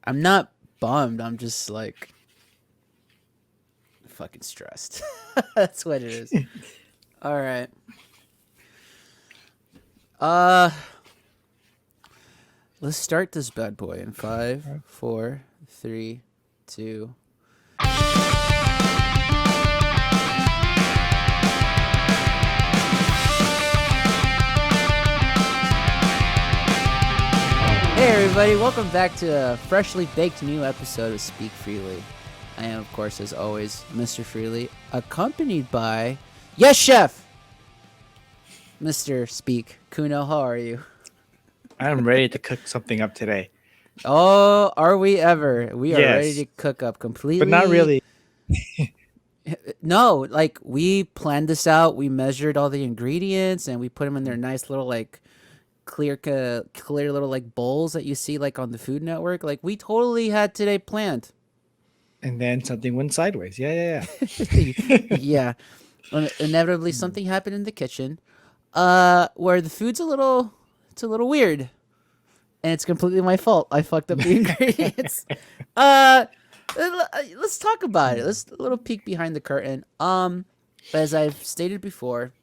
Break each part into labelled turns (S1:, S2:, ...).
S1: I'm not bummed. I'm just like fucking stressed. That's what it is. All right. Uh, let's start this bad boy in five,
S2: Right.
S1: 4, 3, 2. Hey everybody, welcome back to a freshly baked new episode of Speak Freely. I am, of course, as always, Mr. Freely, accompanied by Yes Chef, Mr. Speak. Kuno, how are you?
S2: I'm ready to cook something up today.
S1: Oh, are we ever? We are ready to
S2: Yes,
S1: cook up
S2: but not
S1: completely.
S2: really.
S1: No, like we planned this out. We measured all the ingredients and we put them in their nice little like clear little like bowls that you see like on the Food Network. Like we totally had today planned.
S2: And then something went sideways. Yeah.
S1: Yeah, inevitably something happened in the kitchen, where the food's it's a little weird, and it's completely my fault. I fucked up the ingredients. Uh, let's talk about it. Let's a little peek behind the curtain. As I've stated before,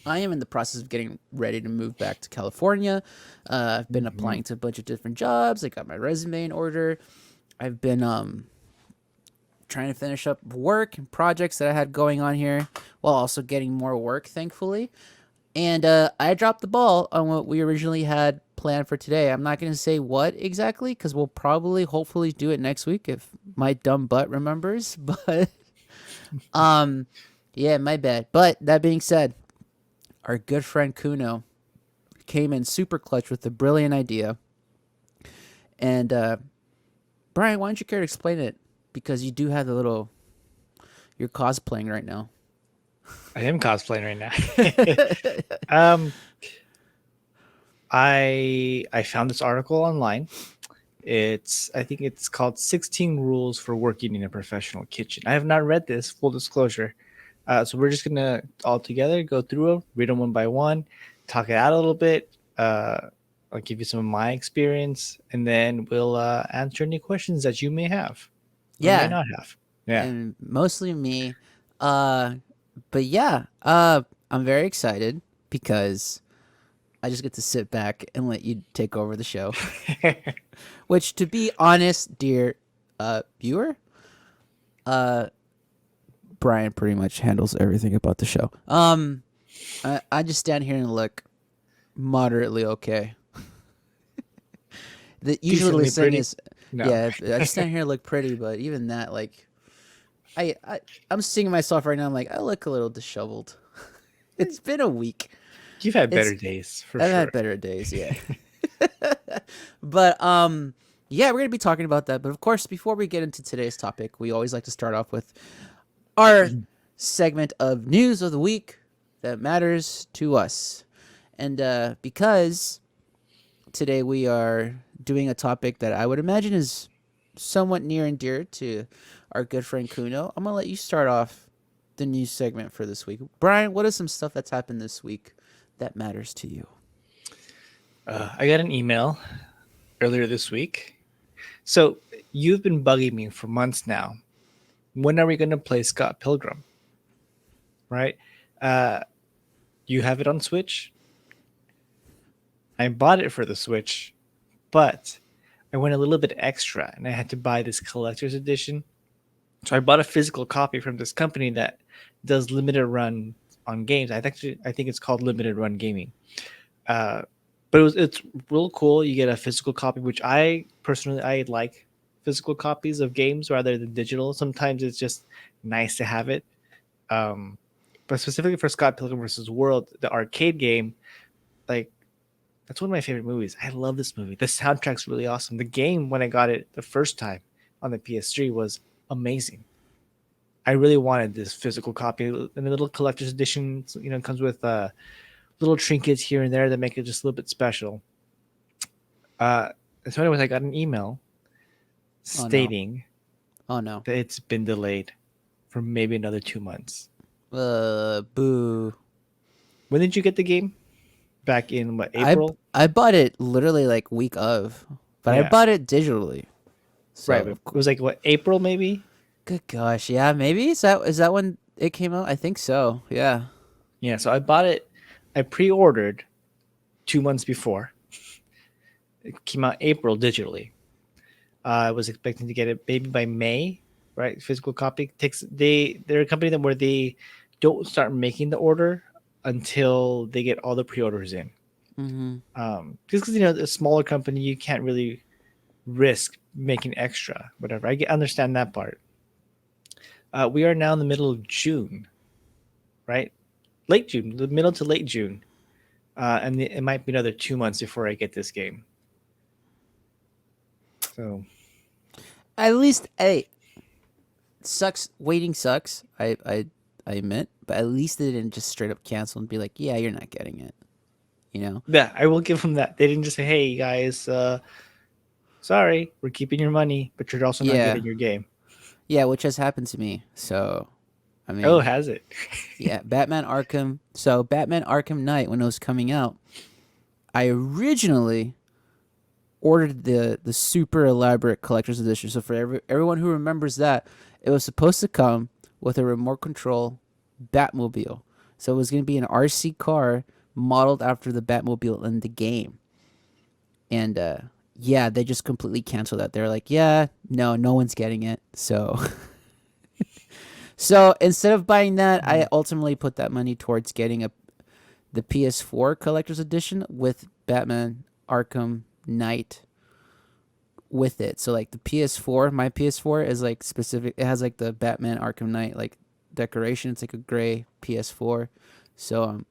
S1: I am in the process of getting ready to move back to California. I've been applying to a bunch of different jobs. I got my resume in order. I've been trying to finish up work and projects that I had going on here while also getting more work, thankfully. And I dropped the ball on what we originally had planned for today. I'm not going to say what exactly because we'll probably, hopefully, do it next week if my dumb butt remembers. But, um, yeah, my bad. But that being said, our good friend Kuno came in super clutch with a brilliant idea. And, Brian, why don't you care to explain it? Because you do have you're cosplaying right now.
S2: I am cosplaying right now. I found this article online. I think it's called 16 Rules for Working in a Professional Kitchen. I have not read this, full disclosure. So we're just gonna all together go through them, read them one by one, talk it out a little bit. I'll give you some of my experience, and then we'll answer any questions that you may have or may
S1: Yeah,
S2: not have. Yeah.
S1: and mostly me. Uh, but yeah, I'm very excited because I just get to sit back and let you take over the show. Which, to be honest, dear viewer, uh, Brian pretty much handles everything about the show. I just stand here and look moderately okay. The usual
S2: Decently
S1: saying
S2: pretty.
S1: is,
S2: No.
S1: yeah, I just stand here and look pretty, but even that, like, I'm seeing myself right now. I'm like, I look a little disheveled. It's been a week.
S2: You've had
S1: It's
S2: better days for
S1: I've had
S2: sure.
S1: better days, yeah. But yeah, we're gonna be talking about that. But of course, before we get into today's topic, we always like to start off with our segment of news of the week that matters to us. And because today we are doing a topic that I would imagine is somewhat near and dear to our good friend Kuno, I'm gonna let you start off the news segment for this week. Brian, what is some stuff that's happened this week that matters to you?
S2: I got an email earlier this week. So you've been bugging me for months now. When are we going to play Scott Pilgrim? Right? Uh, you have it on Switch. I bought it for the Switch, but I went a little bit extra and I had to buy this collector's edition. So I bought a physical copy from this company that does limited run on games. I think it's called Limited Run Gaming. Uh, but it's real cool. You get a physical copy, which I like physical copies of games rather than digital. Sometimes it's just nice to have it. Um, but specifically for Scott Pilgrim versus World, the arcade game, like that's one of my favorite movies. I love this movie. The soundtrack's really awesome. The game when I got it the first time on the PS3 was amazing. I really wanted this physical copy, and the little collector's edition. Comes with little trinkets here and there that make it just a little bit special. Uh, so, anyways, I got an email
S1: Oh no.
S2: stating
S1: Oh no.
S2: that it's been delayed for maybe another 2 months.
S1: Boo.
S2: When did you get the game? Back in what,
S1: I
S2: April?
S1: I bought it literally like week of, but I
S2: Yeah.
S1: bought it digitally. So
S2: Right. But it was like what, April maybe?
S1: good gosh, yeah, maybe is that when it came out? I think so. Yeah.
S2: Yeah. So I bought it. I pre-ordered 2 months before. It came out April digitally. I was expecting to get it maybe by May, right? Physical copy takes they're a company that where they don't start making the order until they get all the pre-orders in.
S1: Mm-hmm.
S2: Just because a smaller company, you can't really risk making extra, whatever. Understand that part. We are now in the middle of June, right? Late June, the middle to late June, and it might be another 2 months before I get this game. So
S1: At least, hey, sucks. Waiting sucks. I admit, but at least they didn't just straight up cancel and be like, "Yeah, you're not getting it." You know?
S2: yeah, I will give them that. They didn't just say, "Hey guys, sorry, we're keeping your money, but you're also not
S1: Yeah,
S2: getting your game."
S1: yeah, which has happened to me. So, I
S2: Oh,
S1: mean,
S2: has it?
S1: yeah, Batman Arkham. So, Batman Arkham Knight, when it was coming out, I originally ordered the super elaborate collector's edition. So for everyone who remembers that, it was supposed to come with a remote control Batmobile. So it was going to be an RC car modeled after the Batmobile in the game. And yeah, they just completely canceled that. They're like, yeah, no one's getting it. So so instead of buying that, I ultimately put that money towards getting the PS4 collector's edition with Batman Arkham Knight with it. So like the PS4, my PS4 is like specific. It has like the Batman Arkham Knight like decoration. It's like a gray PS4. So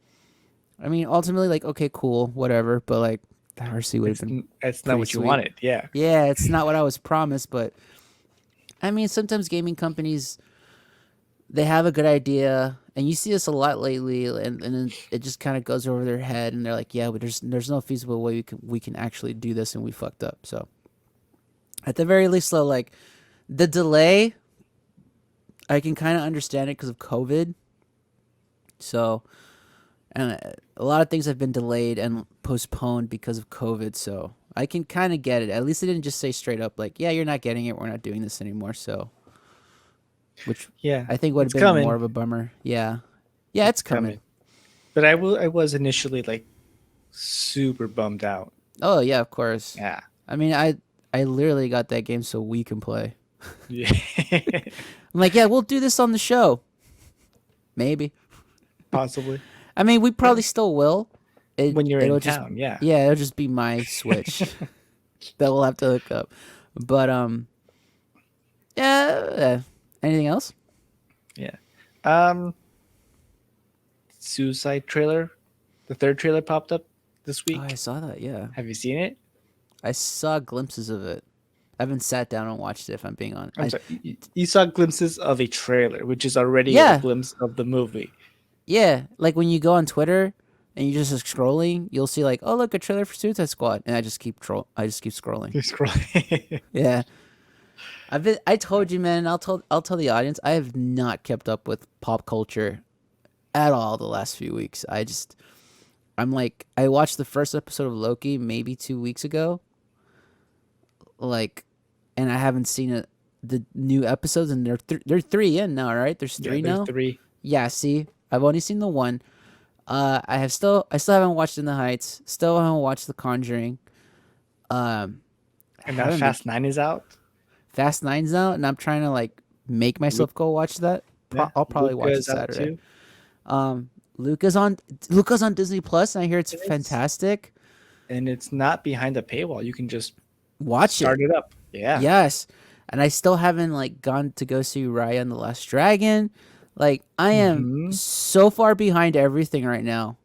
S1: I mean, ultimately, like okay, cool, whatever. But like the RC would have been
S2: It's not
S1: pretty
S2: what you
S1: sweet.
S2: wanted. Yeah.
S1: Yeah, it's not what I was promised, but I mean, sometimes gaming companies they have a good idea, and you see this a lot lately, and then it just kind of goes over their head, and they're like, yeah, but there's no feasible way we can actually do this, and we fucked up. So at the very least, though, like the delay, I can kind of understand it because of COVID. So, and a lot of things have been delayed and postponed because of COVID. So I can kind of get it. At least they didn't just say straight up like, "Yeah, you're not getting it. We're not doing this anymore." So, which
S2: Yeah.
S1: I think would have
S2: It's
S1: been more
S2: coming.
S1: of a bummer. Yeah, yeah, it's
S2: It's
S1: coming.
S2: coming. But I was initially like super bummed out.
S1: Oh yeah, of course.
S2: Yeah.
S1: I mean, I literally got that game so we can play.
S2: Yeah.
S1: I'm like, yeah, we'll do this on the show. Maybe.
S2: Possibly.
S1: I mean, we probably still will.
S2: When you're
S1: It'll
S2: in
S1: just
S2: town, yeah.
S1: yeah, it'll just be my Switch that we'll have to hook up. But yeah. Anything else?
S2: Yeah. Um Suicide trailer. The third trailer popped up this
S1: Oh, I
S2: week.
S1: saw that. Yeah,
S2: Have you seen it?
S1: I saw glimpses of it. I haven't sat down and watched it. If I'm being honest,
S2: I'm sorry. You saw glimpses of a trailer, which is already a
S1: yeah,
S2: glimpse of the movie.
S1: yeah. Like when you go on Twitter and you just scrolling, you'll see like, oh look, a trailer for Suicide Squad, and I just keep scrolling.
S2: You're scrolling.
S1: Yeah, I told you, man. I'll tell the audience. I have not kept up with pop culture at all the last few weeks. I'm like, I watched the first episode of Loki maybe 2 weeks ago, like, and I haven't seen the new episodes, and they're three in now, right? There's
S2: Yeah,
S1: three
S2: there's
S1: now.
S2: 3.
S1: Yeah, see, I've only seen the one. I still haven't watched In the Heights. Still haven't watched The Conjuring. I
S2: And now
S1: haven't been
S2: Fast 9 is out.
S1: Fast Nine's out, and I'm trying to like make
S2: Luke,
S1: myself go watch that.
S2: yeah,
S1: I'll probably
S2: Luca
S1: watch it
S2: is out
S1: Saturday.
S2: too.
S1: Um, Luca's on Disney Plus, and I hear it's
S2: It is.
S1: fantastic.
S2: And it's not behind a paywall. You can just
S1: Watch it.
S2: start it up. Yeah.
S1: Yes. And I still haven't like gone to go see Raya and the Last Dragon. Like I am
S2: Hmm.
S1: so far behind everything right now.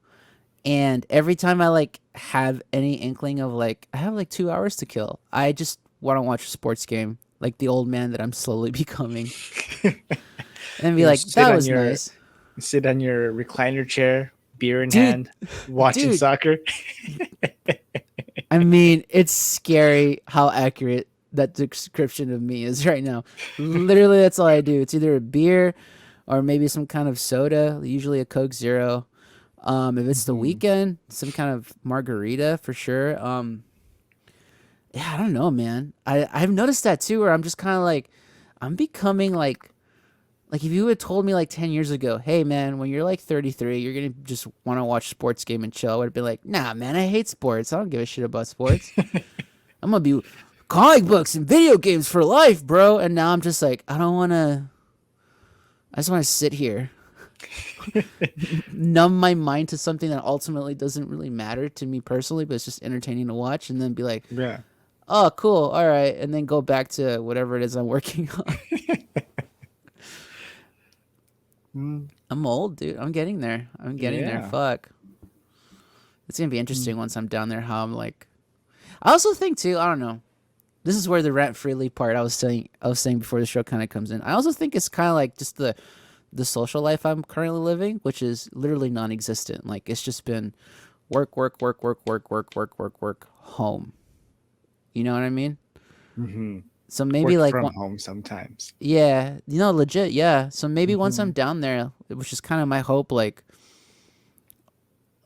S1: And every time I like have any inkling of like I have like 2 hours to kill, I just want to watch a sports game, like the old man that I'm slowly becoming, and be
S2: You
S1: like,
S2: sit
S1: that
S2: on
S1: was
S2: your
S1: nice.
S2: sit on your recliner chair, beer in
S1: Dude,
S2: hand, watching
S1: dude,
S2: soccer.
S1: I mean, it's scary how accurate that description of me is right now. Literally, that's all I do. It's either a beer or maybe some kind of soda, usually a Coke Zero. If it's the
S2: Mhm.
S1: weekend, some kind of margarita for sure. yeah, I don't know, man. I've noticed that too, where I'm just kind of like, I'm becoming like if you had told me like 10 years ago, hey man, when you're like 33, you're gonna just want to watch sports game and chill, I would have been like, nah, man, I hate sports. I don't give a shit about sports. I'm gonna be comic books and video games for life, bro. And now I'm just like, I don't want to. I just want to sit here, numb my mind to something that ultimately doesn't really matter to me personally, but it's just entertaining to watch, and then be like,
S2: Yeah.
S1: oh, cool, all right, and then go back to whatever it is I'm working on.
S2: Mm,
S1: I'm old, dude. I'm getting there. I'm getting there.
S2: yeah.
S1: Fuck. It's gonna be
S2: Mm.
S1: interesting once I'm down there. How I'm like. I also think too. I don't know. This is where the rent freely part I was saying before the show kind of comes in. I also think it's kind of like just the social life I'm currently living, which is literally non-existent. Like it's just been work, work, work, work, work, work, work, work, work, home. You know what I mean?
S2: Hmm.
S1: So maybe
S2: Work
S1: like
S2: from
S1: one,
S2: home sometimes.
S1: yeah, legit, yeah. So maybe once I'm
S2: Hmm.
S1: down there, which is kind of my hope, like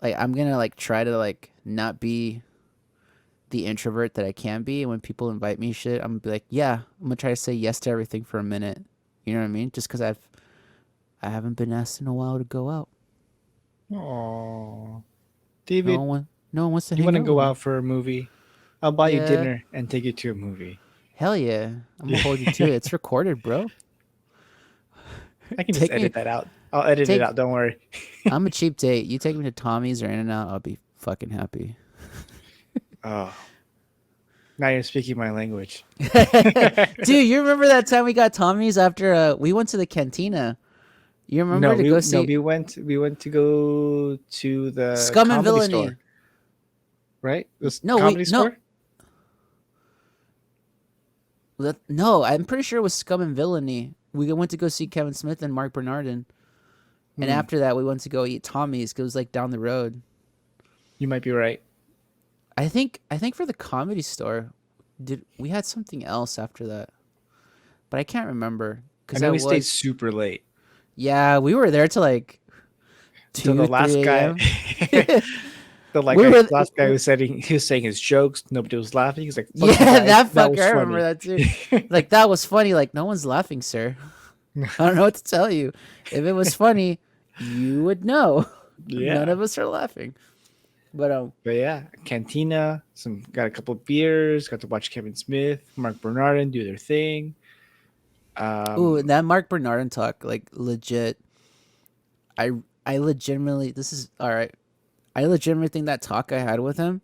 S1: I'm gonna like try to like not be the introvert that I can be. And when people invite me shit, I'm gonna be like, yeah, I'm gonna try to say yes to everything for a minute. You know what I mean? Just because I haven't been asked in a while to go out.
S2: Oh,
S1: No
S2: David,
S1: one no one wants to
S2: you want
S1: hang
S2: to
S1: out with
S2: go
S1: me.
S2: out for a movie? I'll buy you
S1: Yeah,
S2: dinner and take you to a movie.
S1: hell yeah. I'm gonna
S2: Yeah.
S1: hold you to it. It's recorded, bro.
S2: I can just
S1: Take me
S2: edit that out. I'll edit it
S1: take.
S2: out. Don't worry.
S1: I'm a cheap date. You take me to Tommy's or In and Out, I'll be fucking happy.
S2: Oh, now you're speaking my language.
S1: Dude, you remember that time we got Tommy's after we went to the cantina? You
S2: No,
S1: remember to
S2: we
S1: go
S2: no,
S1: see
S2: we went to go to the
S1: Scum and
S2: comedy store,
S1: Villainy?
S2: right? This
S1: No, we
S2: comedy
S1: no
S2: store?
S1: no. I'm pretty sure it was Scum and Villainy. We went to go see Kevin Smith and Mark Bernardin, and
S2: Hmm,
S1: after that we went to go eat Tommy's 'cause it was like down the road.
S2: you might be right.
S1: I think for the comedy store, did we had something else after that, but I can't remember
S2: I
S1: because
S2: know
S1: that
S2: we stayed
S1: was
S2: super late
S1: yeah we were there till like
S2: until the
S1: two
S2: last
S1: three
S2: guy,
S1: a.m.
S2: the like
S1: we
S2: guy,
S1: were
S2: last guy was saying he was saying his jokes. Nobody was laughing. He's like, "Fuck you
S1: yeah
S2: guys."
S1: that
S2: That
S1: fucker.
S2: was
S1: I remember
S2: funny.
S1: that too. Like that was funny. Like no one's laughing, sir. I don't know what to tell you. If it was funny, you would know. None
S2: Yeah,
S1: of us are laughing. But
S2: but yeah, Cantina. Some got a couple of beers. Got to watch Kevin Smith, Mark Bernardin do their thing.
S1: ooh,
S2: Um,
S1: that Mark Bernardin talk, like legit. I I legitimately this is all right. I legitimately think that talk I had with him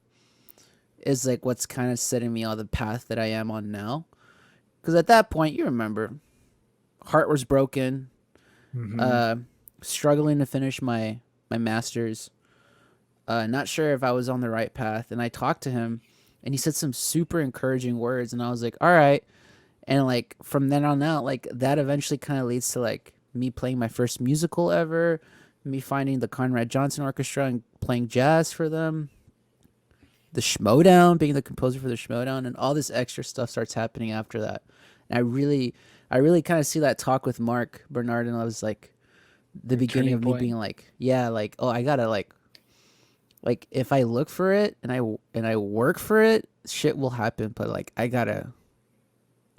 S1: is like what's kind of setting me on the path that I am on now. Because at that point, you remember, heart was broken,
S2: mhm.
S1: uh, struggling to finish my masters, not sure if I was on the right path. And I talked to him, and he said some super encouraging words, and I was like, all right. And like from then on out, like that eventually kind of leads to like me playing my first musical ever, me finding the Conrad Johnson Orchestra and playing jazz for them, the Schmodown, being the composer for the Schmodown, and all this extra stuff starts happening after that. And I really kind of see that talk with Mark Bernard, and I was like the
S2: A
S1: beginning
S2: turning
S1: of me
S2: point.
S1: being like, yeah, like oh, I gotta like if I look for it and I work for it, shit will happen. But like I gotta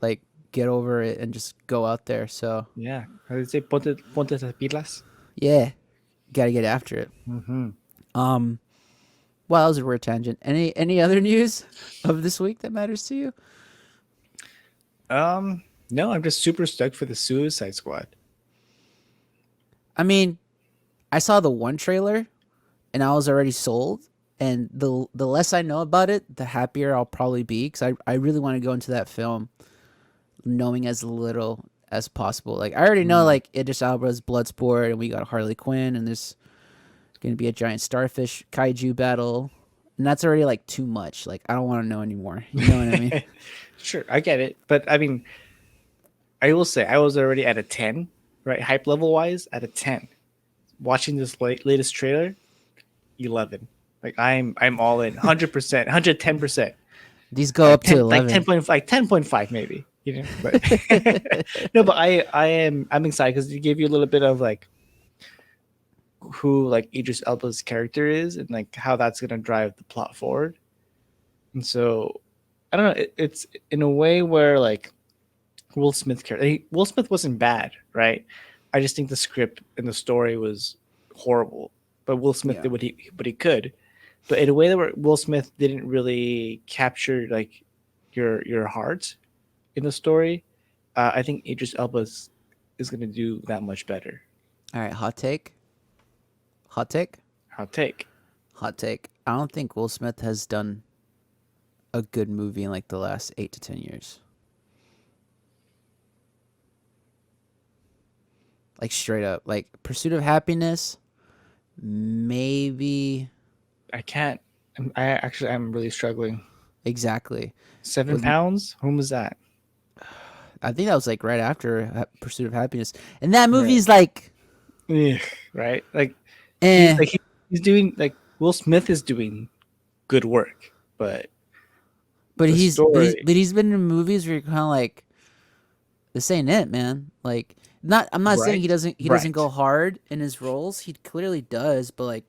S1: like get over it and just go out there. So
S2: Yeah, how did say ponte las pilas?
S1: yeah, gotta get after it.
S2: Mm-hmm.
S1: Um, well, that was a weird tangent. Any other news of this week that matters to you?
S2: No, I'm just super stoked for the Suicide Squad.
S1: I mean, I saw the one trailer and I was already sold. And the less I know about it, the happier I'll probably be because I really want to go into that film knowing as little as possible. Like I already know
S2: Mm.
S1: like Idris Elba's Bloodsport and we got Harley Quinn and there's gonna be a giant starfish kaiju battle. And that's already like too much. Like I don't want to know anymore. You know what I mean?
S2: Sure, I get it, but I mean, I will say I was already at a 10, right? Hype level wise, at a 10. Watching this latest trailer, 11. Like I'm all in, 100%, 110%.
S1: These go up to
S2: 10 like
S1: 11.
S2: 10.5, like 10.5 maybe, you know. But no, but I'm excited because it gave you a little bit of like who like Idris Elba's character is and like how that's gonna drive the plot forward. And so I don't know. It's in a way where like Will Smith Will Smith wasn't bad, right? I just think the script and the story was horrible. But Will Smith
S1: Yeah.
S2: did what he could. But in a way that where Will Smith didn't really capture like your heart in the story, I think Idris Elba is going to do that much better.
S1: All right, hot take. Hot take.
S2: Hot take.
S1: Hot take. I don't think Will Smith has done a good movie in like the last 8 to 10 years. Like straight up, like Pursuit of Happiness, maybe
S2: I can't. I'm really struggling.
S1: exactly.
S2: 7 pounds. Whom was that?
S1: I think that was like right after Pursuit of Happiness, and that
S2: Right.
S1: movie's like,
S2: Ugh, right? Like
S1: eh.
S2: he's doing like Will Smith is doing good work, but
S1: But
S2: the story,
S1: he's been in movies where you're kind of like, this ain't it, man. Like, I'm not saying he
S2: right,
S1: doesn't go
S2: right.
S1: hard in his roles. He clearly does, but like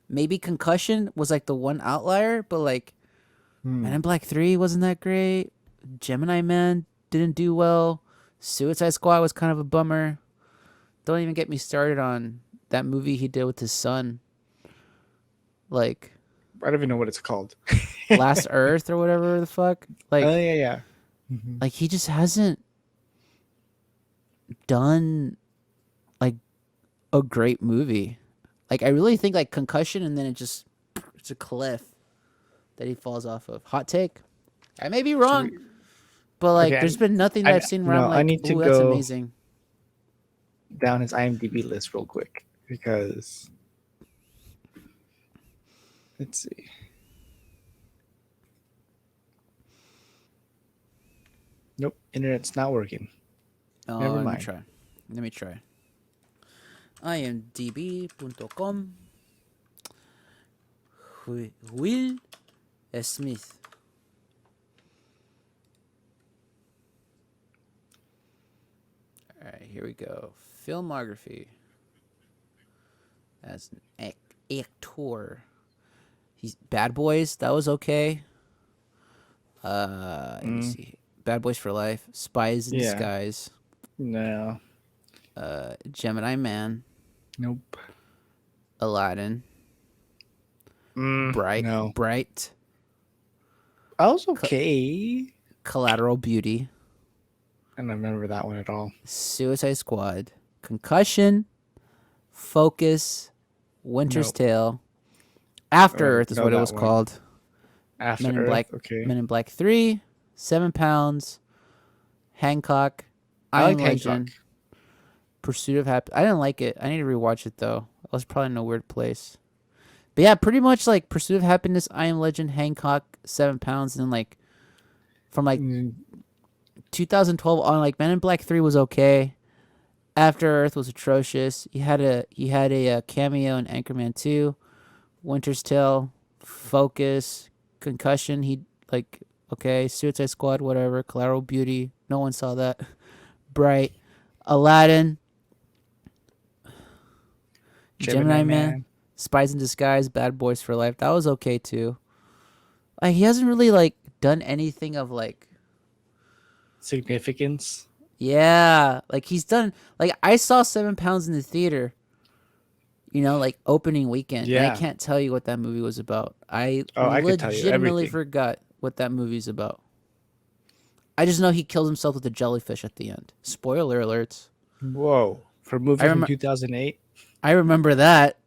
S1: maybe Concussion was like the one outlier. But like Man
S2: Hmm.
S1: in Black 3 wasn't that great. Gemini Man didn't do well. Suicide Squad was kind of a bummer. Don't even get me started on that movie he did with his son, like
S2: I don't even know what it's called.
S1: Last Earth or whatever the fuck.
S2: Oh yeah, yeah. Mhm.
S1: Like he just hasn't done like a great movie. Like I really think like Concussion, and then it's a cliff that he falls off of. Hot take. I may be
S2: Should
S1: wrong,
S2: we,
S1: but like
S2: okay,
S1: there's been nothing that
S2: I
S1: I've seen where I'm
S2: no, I
S1: like,
S2: need to
S1: ooh, that's
S2: go
S1: amazing.
S2: down his IMDb list real quick because let's see. Nope, internet's not working.
S1: Oh,
S2: Never
S1: let me
S2: mind.
S1: try. Let me try. IMDb.com. Will Smith. All right, here we go. Filmography. As an actor. He's Bad Boys. That was okay. Let me
S2: Mm,
S1: see. Bad Boys for Life. Spies in
S2: yeah,
S1: Disguise.
S2: no,
S1: Gemini Man.
S2: nope.
S1: Aladdin. Bright.
S2: No,
S1: Bright.
S2: I was
S1: Co-
S2: okay.
S1: Collateral Beauty.
S2: I don't remember that one at all.
S1: Suicide Squad. Concussion. Focus. Winter's
S2: Nope.
S1: Tale. After Earth is
S2: Know
S1: what it
S2: that
S1: was
S2: one.
S1: called.
S2: After
S1: Men in
S2: Earth.
S1: Black.
S2: Okay,
S1: Men in Black 3. 7 Pounds. Hancock.
S2: I
S1: I Am
S2: liked Hancock.
S1: Legend. Pursuit of Happiness. I didn't like it. I need to rewatch it though. I was probably in a weird place. But yeah, pretty much like Pursuit of Happiness, I Am Legend, Hancock, 7 Pounds, and then like from like
S2: Mm,
S1: 2012 on, like Men in Black 3 was okay. After Earth was atrocious. He had a cameo in Anchorman 2, Winter's Tale, Focus, Concussion. He like okay, Suicide Squad, whatever, Collateral Beauty. No one saw that. Bright, Aladdin,
S2: Gemini
S1: Gemini Man,
S2: Man.
S1: Spies in Disguise, Bad Boys for Life. That was okay too. Like he hasn't really like done anything of like
S2: Significance.
S1: yeah, like he's done like I saw 7 Pounds in the theater, like opening weekend, and I
S2: Yeah.
S1: can't tell you what that movie was about. I
S2: Oh, I could tell you
S1: legitimately
S2: everything.
S1: forgot what that movie's about. I just know he kills himself with a jellyfish at the end. Spoiler alerts.
S2: Whoa. For a movie
S1: I
S2: from
S1: remember
S2: 2008.
S1: I remember that.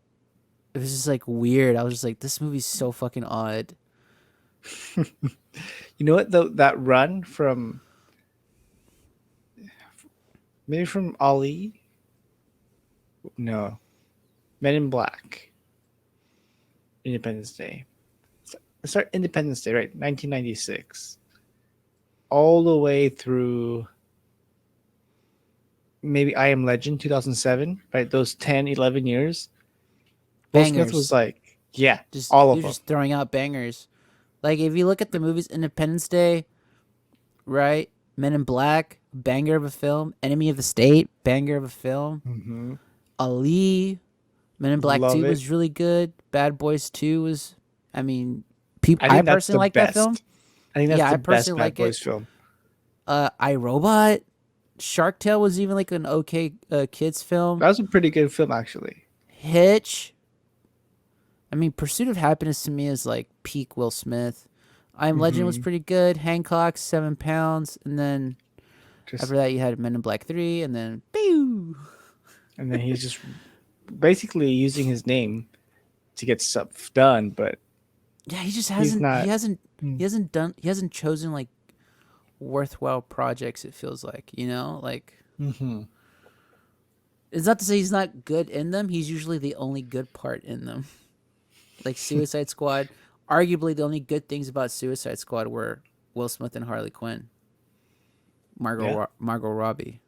S1: It was just like weird. I was just like, this movie's so fucking odd.
S2: You know what? Though that run from maybe from Ali. No, Men in Black. Independence Day. Start Independence Day, right? 1996. All the way through maybe I Am Legend 2007, right? Those 10, 11 years. Will Smith was
S1: Bangers.
S2: like, yeah,
S1: Just
S2: all of
S1: you're
S2: them.
S1: just throwing out bangers. Like if you look at the movies, Independence Day, right? Men in Black, banger of a film. Enemy of the State, banger of a film.
S2: Hmm.
S1: Ali, Men in Black
S2: Love
S1: 2
S2: it.
S1: was really good. Bad Boys 2 was, I mean, people.
S2: I
S1: I
S2: think that's
S1: personally
S2: the
S1: like that film.
S2: best. I think that's
S1: Yeah,
S2: the
S1: I
S2: best
S1: personally
S2: Bad
S1: like it.
S2: Boys film.
S1: iRobot, Shark Tale was even like an okay kids film.
S2: That was a pretty good film, actually.
S1: Hitch. I mean, Pursuit of Happiness to me is like peak Will Smith. I Am Legend was
S2: Hmm.
S1: pretty good. Hancock, 7 pounds, and then
S2: Just
S1: after that you had Men in Black 3, and then pew.
S2: and then he's just basically using his name to get stuff done, but
S1: Yeah, he just
S2: he's
S1: hasn't.
S2: not.
S1: He hasn't done. He hasn't chosen like worthwhile projects. It feels like like
S2: Mm-hmm.
S1: it's not to say he's not good in them. He's usually the only good part in them. Like Suicide Squad, arguably the only good things about Suicide Squad were Will Smith and Harley Quinn,
S2: Yeah,
S1: Margot Robbie.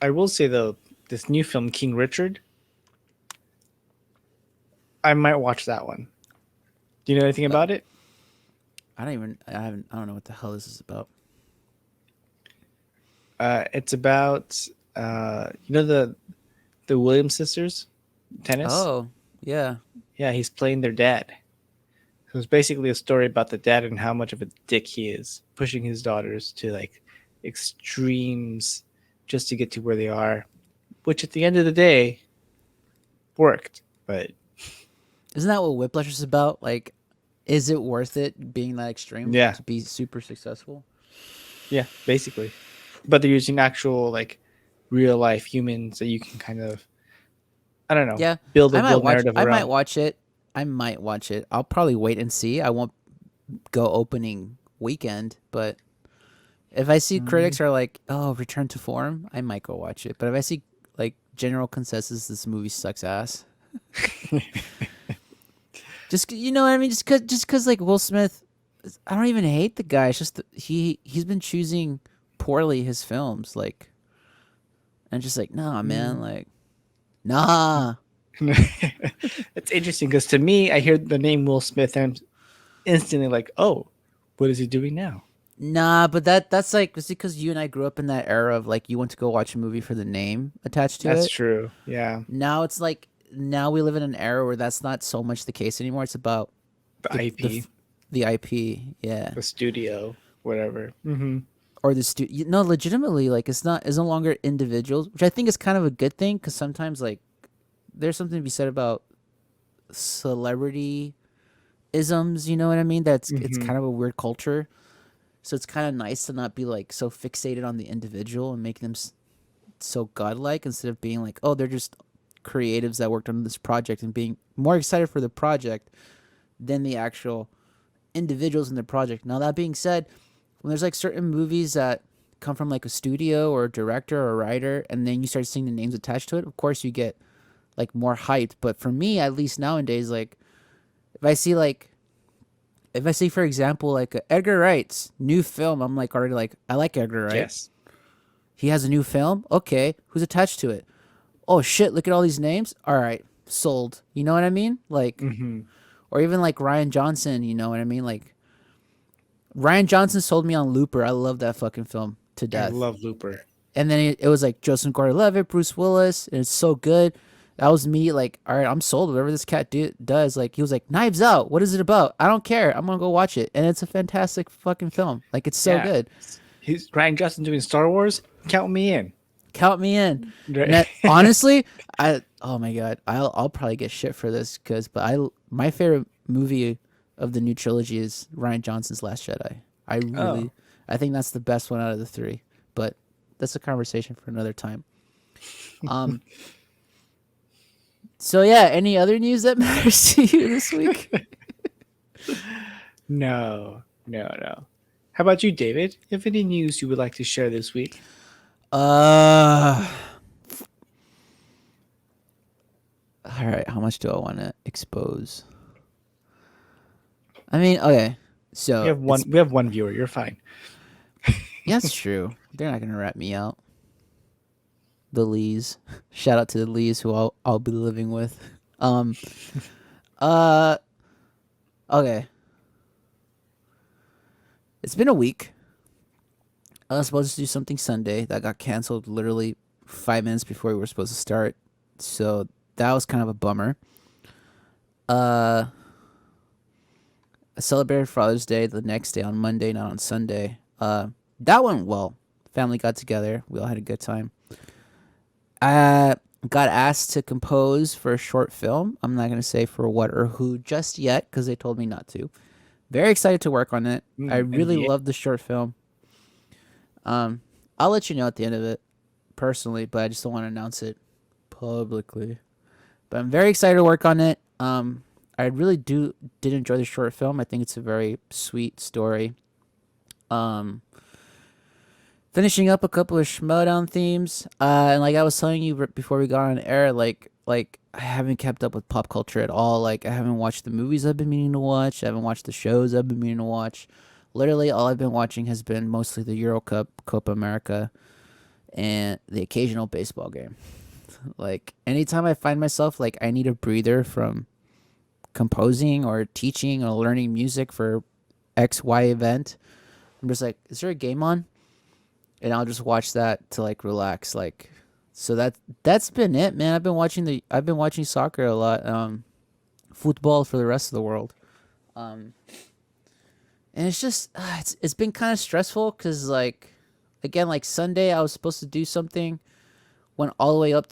S2: I will say though, this new film King Richard, I might watch that one. Do you know anything about it?
S1: I don't know what the hell this is about.
S2: It's about the Williams sisters, tennis.
S1: Oh, yeah.
S2: Yeah, he's playing their dad. So it's basically a story about the dad and how much of a dick he is, pushing his daughters to like extremes just to get to where they are, which at the end of the day worked. But
S1: Isn't that what Whiplash is about? Like, is it worth it being that extreme
S2: yeah,
S1: to be super successful?
S2: yeah, basically. But they're using actual like real life humans that you can kind of, I don't know,
S1: Yeah,
S2: build narrative
S1: I might
S2: around.
S1: watch it. I might watch it. I'll probably wait and see. I won't go opening weekend, but if I see
S2: Mm.
S1: critics are like, "Oh, return to form," I might go watch it. But if I see like general consensus, this movie sucks ass. You know what I mean? Just cause like Will Smith, I don't even hate the guy. It's just he's been choosing poorly his films. Like, and just like, nah, man,
S2: Mm.
S1: like, nah.
S2: It's interesting because to me, I hear the name Will Smith and I'm instantly like, oh, what is he doing now?
S1: Nah, but that's like it's because you and I grew up in that era of like you went to go watch a movie for the name attached to
S2: That's
S1: it.
S2: true. Yeah,
S1: Now it's like now we live in an era where that's not so much the case anymore. It's about
S2: the
S1: the
S2: IP,
S1: the IP, yeah,
S2: the studio, whatever. Hmm.
S1: or the No, legitimately, like it's no longer individuals, which I think is kind of a good thing because sometimes like there's something to be said about celebrity isms. You know what I mean? It's
S2: Hmm.
S1: kind of a weird culture. So it's kind of nice to not be like so fixated on the individual and make them so godlike instead of being like, oh, they're just creatives that worked on this project and being more excited for the project than the actual individuals in the project. Now that being said, when there's like certain movies that come from like a studio or a director or a writer and then you start seeing the names attached to it, of course you get like more hyped. But for me, at least nowadays, like if I see like if I see for example like a Edgar Wright's new film, I'm like already like I like Edgar Wright.
S2: Yes.
S1: He has a new film. Okay, who's attached to it? Oh shit! Look at all these names. All right, sold. You know what I mean? Like,
S2: Hmm.
S1: or even like Ryan Johnson. You know what I mean? Like Ryan Johnson sold me on Looper. I love that fucking film to
S2: I
S1: death.
S2: love Looper.
S1: And then it was like Joseph Gordon-Levitt, Bruce Willis, and it's so good. That was me. Like, all right, I'm sold. Whatever this cat does. Like, he was like, Knives Out. What is it about? I don't care. I'm gonna go watch it, and it's a fantastic fucking film. Like, it's so
S2: Yeah.
S1: good.
S2: He's Ryan Johnson doing Star Wars. Count me in.
S1: Count me in. And
S2: Right.
S1: honestly, I oh my god, I'll probably get shit for this my favorite movie of the new trilogy is Ryan Johnson's Last Jedi.
S2: Oh.
S1: I think that's the best one out of the three, but that's a conversation for another time. Um. So yeah, any other news that matters to you this week?
S2: No. No. No. How about you, David? If any news you would like to share this week?
S1: Uh. All right. How much do I want to expose? I mean, okay.
S2: We
S1: So
S2: have one. We have one viewer. You're fine.
S1: yeah, that's true. They're not gonna rat me out. The Lees. Shout out to the Lees who I'll be living with. Um uh okay. It's been a week. I was supposed to do something Sunday that got canceled literally 5 minutes before we were supposed to start. So that was kind of a bummer. Uh I celebrated Father's Day the next day on Monday, not on Sunday. That went well. Family got together. We all had a good time. I got asked to compose for a short film. I'm not gonna say for what or who just yet because they told me not to. Very excited to work on it. I really
S2: NDA.
S1: love the short film. Um, I'll let you know at the end of it personally, but I just don't want to announce it publicly. But I'm very excited to work on it. I really did enjoy the short film. I think it's a very sweet story. Um, Finishing up a couple of Schmodown themes. And like I was telling you before we got on air, like I haven't kept up with pop culture at all. Like I haven't watched the movies I've been meaning to watch. I haven't watched the shows I've been meaning to watch. Literally, all I've been watching has been mostly the Euro Cup, Copa America, and the occasional baseball game. Like anytime I find myself like I need a breather from composing or teaching or learning music for XY event, I'm just like, is there a game on? And I'll just watch that to like relax. Like, so that's been it, man. I've been watching soccer a lot. Football for the rest of the world. Um, and it's just it's been kind of stressful because like again like Sunday I was supposed to do something, went all the way up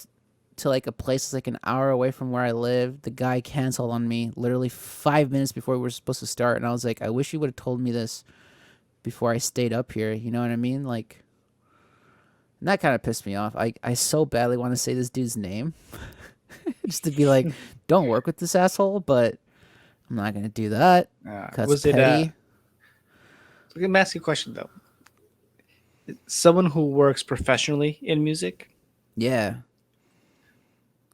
S1: to like a place that's like an hour away from where I live. The guy canceled on me literally 5 minutes before we were supposed to start, and I was like, I wish you would have told me this before I stayed up here. You know what I mean? Like, and that kind of pissed me off. I so badly want to say this dude's name, just to be like, don't work with this asshole, but I'm not gonna do that. Cause
S2: Was it
S1: petty.
S2: let me ask you a question though. Someone who works professionally in music?
S1: Yeah,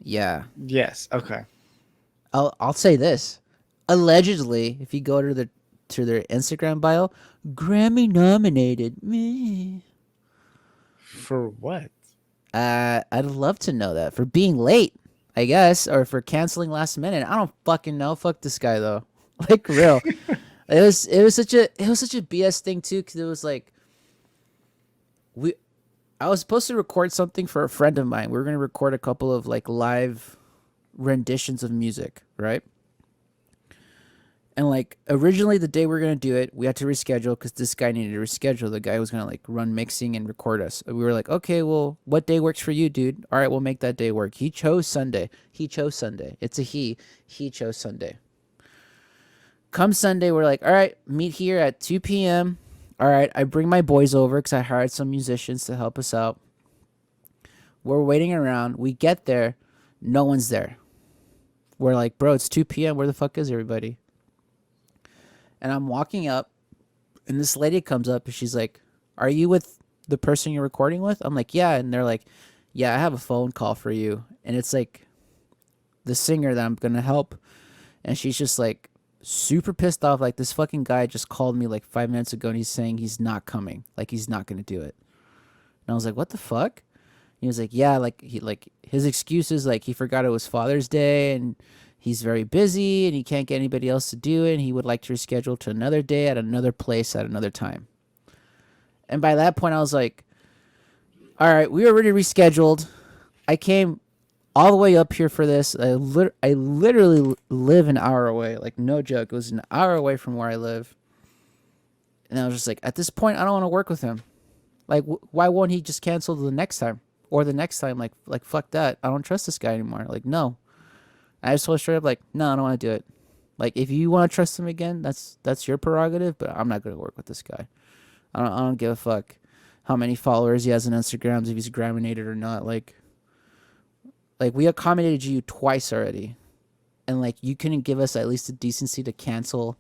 S1: yeah.
S2: Yes. Okay.
S1: I'll say this. Allegedly, if you go to their Instagram bio, Grammy nominated me.
S2: For what?
S1: I'd love to know that for being late, I guess, or for canceling last minute. I don't fucking know. Fuck this guy though. Like real. It was such a BS thing too, because it was like we I was supposed to record something for a friend of mine. We were gonna record a couple of like live renditions of music, right? And like originally the day we were gonna do it, we had to reschedule because this guy needed to reschedule. The guy was gonna like run mixing and record us. We were like, okay, well, what day works for you, dude? All right, we'll make that day work. He chose Sunday. He chose Sunday. It's a he. He chose Sunday. Come Sunday, we're like, all right, meet here at 2 p.m. All right, I bring my boys over because I hired some musicians to help us out. We're waiting around. We get there, no one's there. We're like, bro, it's 2 p.m. Where the fuck is everybody? And I'm walking up, and this lady comes up, and she's like, are you with the person you're recording with? I'm like, yeah. And they're like, yeah, I have a phone call for you. And it's like the singer that I'm going to help. And she's just like super pissed off. Like, this fucking guy just called me like 5 minutes ago, and he's saying he's not coming. Like, he's not going to do it. And I was like, what the fuck? He was like, yeah, like his excuse is like he forgot it was Father's Day and he's very busy and he can't get anybody else to do it and he would like to reschedule to another day at another place at another time. And by that point I was like, all right, we already rescheduled. I came all the way up here for this. I literally live an hour away. Like, no joke. It was an hour away from where I live. And I was just like, at this point, I don't want to work with him. Like, why won't he just cancel the next time? Or the next time, like fuck that. I don't trust this guy anymore. Like, no. I just told her straight up, like, no, I don't want to do it. Like, if you want to trust him again, that's your prerogative. But I'm not gonna work with this guy. I don't give a fuck how many followers he has on Instagram, if he's Graminated or not. Like we accommodated you twice already, and like you couldn't give us at least the decency to cancel.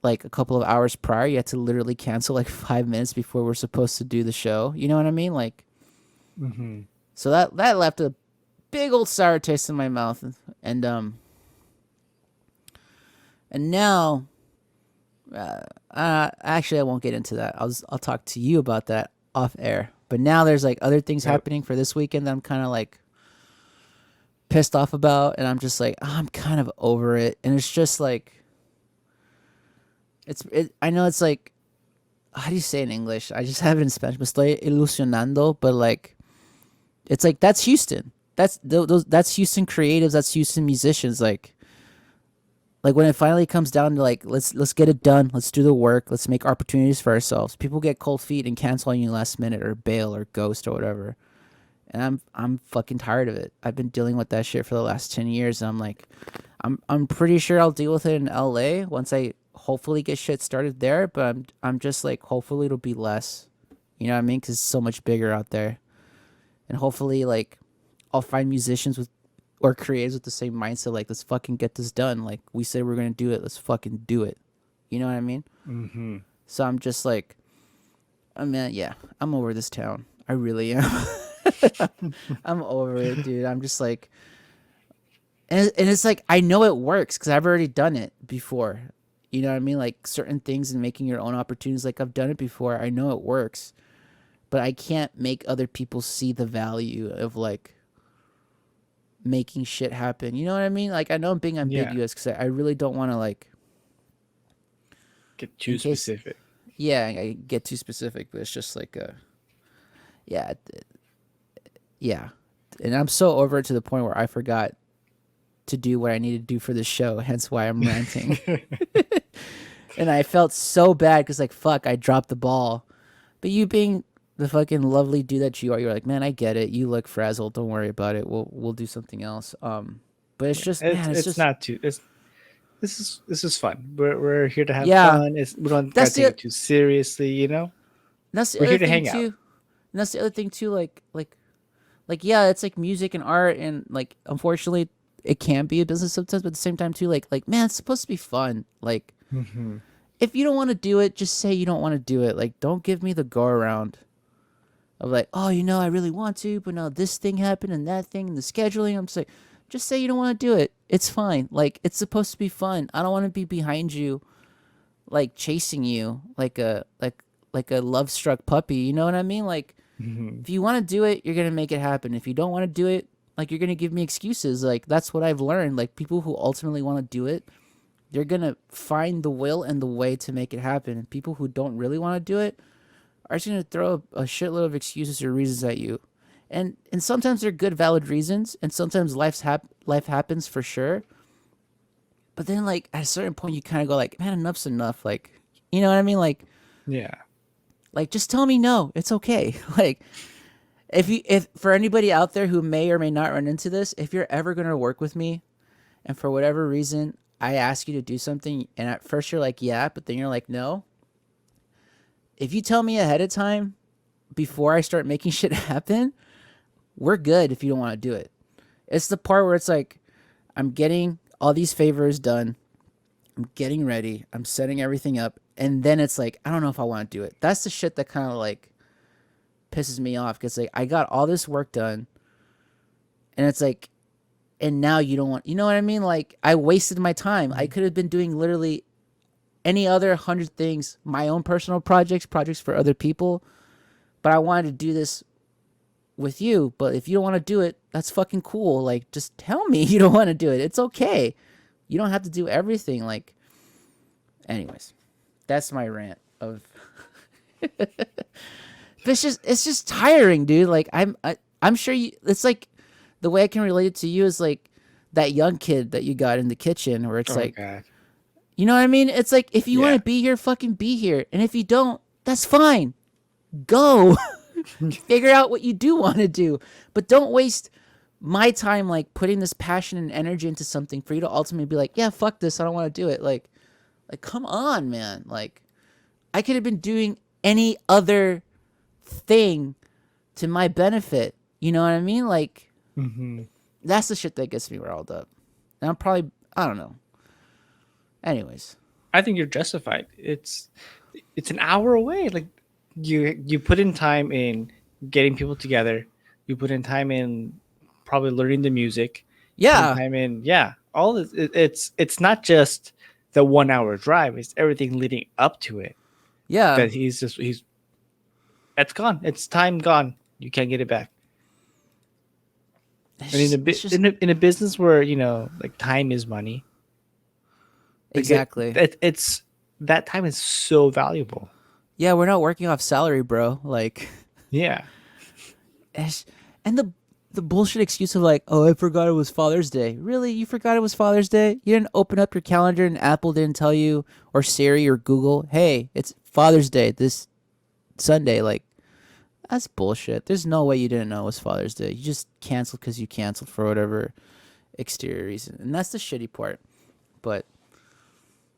S1: Like a couple of hours prior, you had to literally cancel like 5 minutes before we're supposed to do the show. You know what I mean? Like,
S2: Mm-hmm.
S1: so that left a big old sour taste in my mouth, and now, actually, I won't get into that. I'll talk to you about that off air. But now there's like other things
S2: Yep.
S1: happening for this weekend that I'm kind of like pissed off about, and I'm just like, I'm kind of over it, and it's just like. I know it's like, how do you say it in English? I just have it in Spanish. Me estoy ilusionando, but like, it's like that's Houston. That's Houston creatives. That's Houston musicians. Like, Like when it finally comes down to like let's get it done, let's do the work, let's make opportunities for ourselves. People get cold feet and cancel on you last minute or bail or ghost or whatever. And I'm fucking tired of it. I've been dealing with that shit for the last 10 years and I'm like I'm pretty sure I'll deal with it in LA once I hopefully get shit started there, but I'm just like hopefully it'll be less. You know what I mean? Cuz it's so much bigger out there. And hopefully like I'll find musicians with or creators with the same mindset like let's fucking get this done. Like we said we're going to do it, let's fucking do it. You know what I mean?
S2: Mm-hmm.
S1: So I'm just like I mean, yeah, I'm over this town. I really am. I'm over it, dude. I'm just like and it's like I know it works cuz I've already done it before. You know what I mean? Like certain things and making your own opportunities like I've done it before. I know it works. But I can't make other people see the value of like making shit happen. You know what I mean? Like I know I'm being
S2: Yeah.
S1: ambiguous because I really don't want to like
S2: Get
S1: in
S2: too
S1: case
S2: specific.
S1: yeah I get too specific, but it's just like yeah yeah, and I'm so over it to the point where I forgot to do what I needed to do for the show. Hence why I'm ranting, and I felt so bad because like fuck I dropped the ball, but you being the fucking lovely dude that you are, you're like man I get it. You look frazzled. Don't worry about it. We'll do something else. But it's
S2: Yeah.
S1: just
S2: It's
S1: man, it's
S2: it's
S1: just
S2: not too. It's this is fun. We're here to have
S1: yeah.
S2: fun. We don't gotta
S1: That's
S2: take
S1: the
S2: it too seriously. You know,
S1: that's the
S2: we're
S1: other
S2: here to
S1: thing
S2: hang out.
S1: too. And that's the other thing too. Like yeah, it's like music and art, and like unfortunately, it can be a business sometimes. But at the same time too, like man, it's supposed to be fun. Like
S2: Mm-hmm.
S1: if you don't want to do it, just say you don't want to do it. Like don't give me the go around of like oh I really want to, but now this thing happened and that thing and the scheduling. I'm just like just say you don't want to do it. It's fine. Like it's supposed to be fun. I don't want to be behind you like chasing you like a love struck puppy. You know what I mean? Like
S2: Mm-hmm.
S1: if you want to do it, you're gonna make it happen. If you don't want to do it, like you're gonna give me excuses. Like that's what I've learned. Like people who ultimately want to do it, they're gonna find the will and the way to make it happen. And people who don't really want to do it are just gonna throw a shitload of excuses or reasons at you. And sometimes they're good, valid reasons, and sometimes life happens for sure. But then like at a certain point, you kind of go like, man, enough's enough. Like, you know what I mean?
S2: Yeah.
S1: Like just tell me no. It's okay. Like if for anybody out there who may or may not run into this, if you're ever going to work with me and for whatever reason I ask you to do something and at first you're like, yeah, but then you're like, no. If you tell me ahead of time before I start making shit happen, we're good if you don't want to do it. It's the part where it's like, I'm getting all these favors done. I'm getting ready. I'm setting everything up. And then it's like, I don't know if I want to do it. That's the shit that kind of like pisses me off because like I got all this work done and it's like and now you don't want you know what I mean? Like I wasted my time. I could have been doing literally any other 100 things, my own personal projects for other people, but I wanted to do this with you. But if you don't want to do it, that's fucking cool. Like just tell me you don't want to do it. It's okay. You don't have to do everything. Like anyways, that's my rant of it's just tiring, dude. Like I'm sure you. It's like the way I can relate it to you is like that young kid that you got in the kitchen, where it's
S2: Oh
S1: like,
S2: God.
S1: you know what I mean? It's like if you want
S2: Yeah.
S1: to be here, fucking be here, and if you don't, that's fine. Go figure out what you do want to do, but don't waste my time like putting this passion and energy into something for you to ultimately be like, yeah, fuck this, I don't want to do it. Like come on, man. Like I could have been doing any other thing to my benefit. You know what I mean? Like
S2: Mm-hmm.
S1: that's the shit that gets me riled up. And I'm probably I don't know. Anyways,
S2: I think you're justified. It's an hour away. Like you put in time in getting people together. You put in time in probably learning the music. Put in
S1: yeah,
S2: time in all this. It's not just the 1 hour drive. It's everything leading up to it.
S1: yeah.
S2: That he's that's gone. It's time gone. You can't get it back.
S1: It's
S2: And in a
S1: just, it's
S2: bit
S1: just
S2: in a business where like time is money. Like
S1: exactly.
S2: it's that time is so valuable.
S1: Yeah, we're not working off salary, bro. Like,
S2: Yeah.
S1: it's, and the bullshit excuse of like, oh, I forgot it was Father's Day. Really? You forgot it was Father's Day? You didn't open up your calendar and Apple didn't tell you, or Siri or Google, hey, it's Father's Day this Sunday. Like, that's bullshit. There's no way you didn't know it was Father's Day. You just canceled because you canceled for whatever exterior reason. And that's the shitty part. But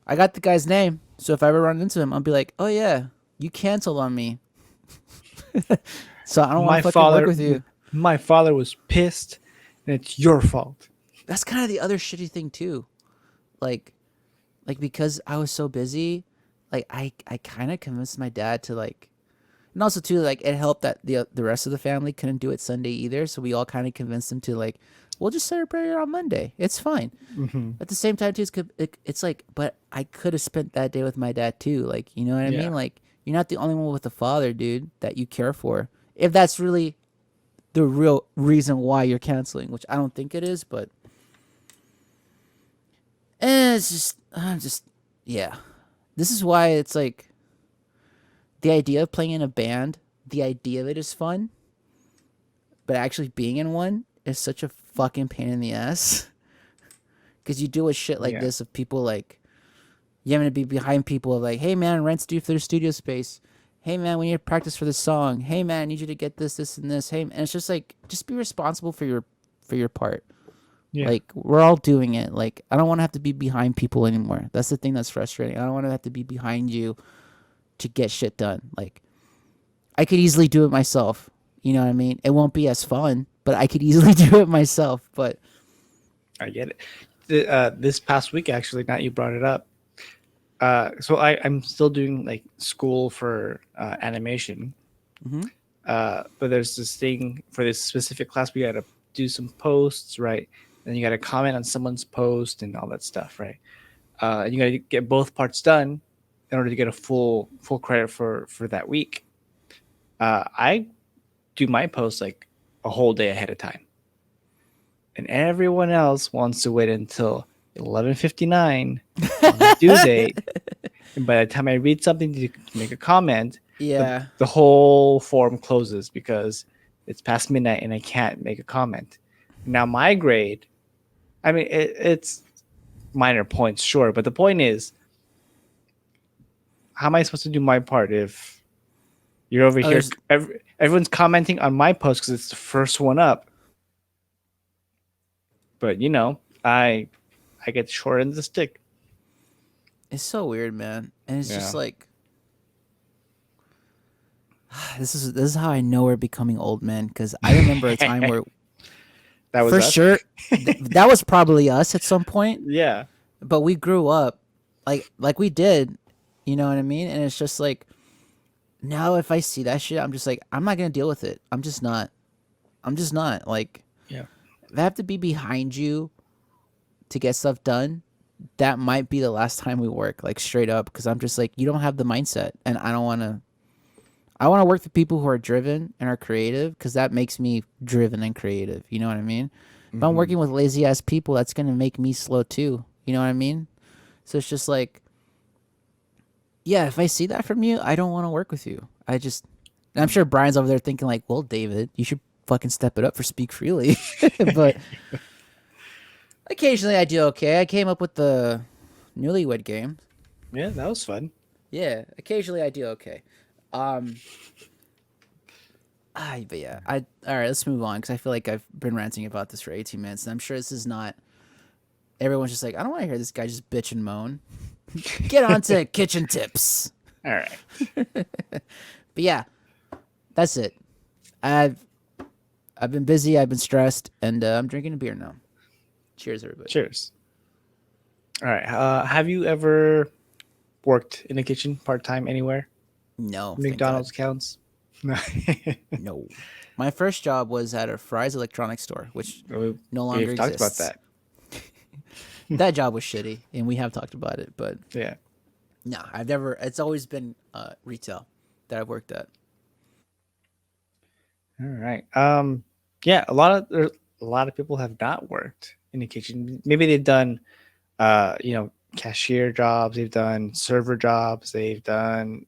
S1: I got the guy's name. So if I ever run into him, I'll be like, oh, yeah, you canceled on me. So I don't want
S2: My
S1: to fucking work
S2: father,
S1: with you.
S2: my father was pissed, and it's your fault.
S1: That's kind of the other shitty thing, too. Like, because I was so busy, like I kind of convinced my dad to like, and also too like it helped that the rest of the family couldn't do it Sunday either, so we all kind of convinced him to like, we'll just celebrate it on Monday. It's fine.
S2: Hmm.
S1: At the same time too, it's like, but I could have spent that day with my dad too. Like, you know what I
S2: Yeah.
S1: mean? Like, you're not the only one with a father, dude, that you care for. If that's really the real reason why you're canceling, which I don't think it is, but it's just, I'm just, yeah. This is why it's like the idea of playing in a band, the idea of it is fun, but actually being in one is such a fucking pain in the ass. Because you deal with shit like
S2: Yeah.
S1: this of people like, you having to be behind people of like, hey man, rent's due for their studio space. Hey man, we need to practice for this song. Hey man, I need you to get this, this, and this. Hey, and it's just like, just be responsible for your part.
S2: Yeah.
S1: Like we're all doing it. Like I don't want to have to be behind people anymore. That's the thing that's frustrating. I don't want to have to be behind you to get shit done. Like I could easily do it myself. You know what I mean? It won't be as fun, but I could easily do it myself. But
S2: I get it. This past week, actually, now you brought it up. So I'm still doing like school for animation.
S1: Mhm.
S2: But there's this thing for this specific class, we got to do some posts, right? And you got to comment on someone's post and all that stuff, right? And you got to get both parts done in order to get a full credit for that week. I do my post like a whole day ahead of time, and everyone else wants to wait until 11:59 on the due date. And by the time I read something to make a comment,
S1: yeah,
S2: the whole form closes because it's past midnight and I can't make a comment. Now my grade, I mean, it's minor points, sure, but the point is, how am I supposed to do my part if you're over
S1: oh,
S2: here? Everyone's commenting on my post because it's the first one up, but I get short end of the stick.
S1: it's so weird, man. And it's just
S2: Yeah,
S1: like this is how I know we're becoming old men. Because I remember a time where,
S2: that was
S1: for
S2: us.
S1: sure, that was probably us at some point.
S2: Yeah,
S1: But we grew up, like we did. You know what I mean? And it's just like now, if I see that shit, I'm just like, I'm not gonna deal with it. I'm just not. I'm just not. Like,
S2: yeah,
S1: if I have to be behind you to get stuff done, that might be the last time we work. Like straight up, because I'm just like, you don't have the mindset, and I don't want to. I want to work with people who are driven and are creative because that makes me driven and creative. You know what I mean? If I'm
S2: hmm
S1: working with lazy ass people, that's gonna make me slow too. You know what I mean? So it's just like, yeah, if I see that from you, I don't want to work with you. And I'm sure Brian's over there thinking like, well, David, you should fucking step it up for Speak Freely. But occasionally I do okay. I came up with the Newlywed Game.
S2: yeah, that was fun.
S1: Yeah, occasionally I do okay. Um, but yeah, all right. Let's move on because I feel like I've been ranting about this for 18 minutes, and I'm sure this is not. Everyone's just like, I don't want to hear this guy just bitch and moan. Get on to kitchen tips.
S2: All right,
S1: But yeah, that's it. I've I've been busy. I've been stressed, and I'm drinking a beer now. Cheers, everybody.
S2: cheers. All right, have you ever worked in a kitchen part time anywhere?
S1: No, thank God.
S2: McDonald's counts. No.
S1: No. My first job was at a Fry's electronics store, which
S2: we,
S1: no longer
S2: we've talked about
S1: exists.
S2: that.
S1: That job was shitty, and we have talked about it. But
S2: Yeah.
S1: no, I've never. It's always been retail that I've worked at.
S2: All right. Yeah, a lot of people have not worked in the kitchen. Maybe they've done cashier jobs, they've done server jobs, they've done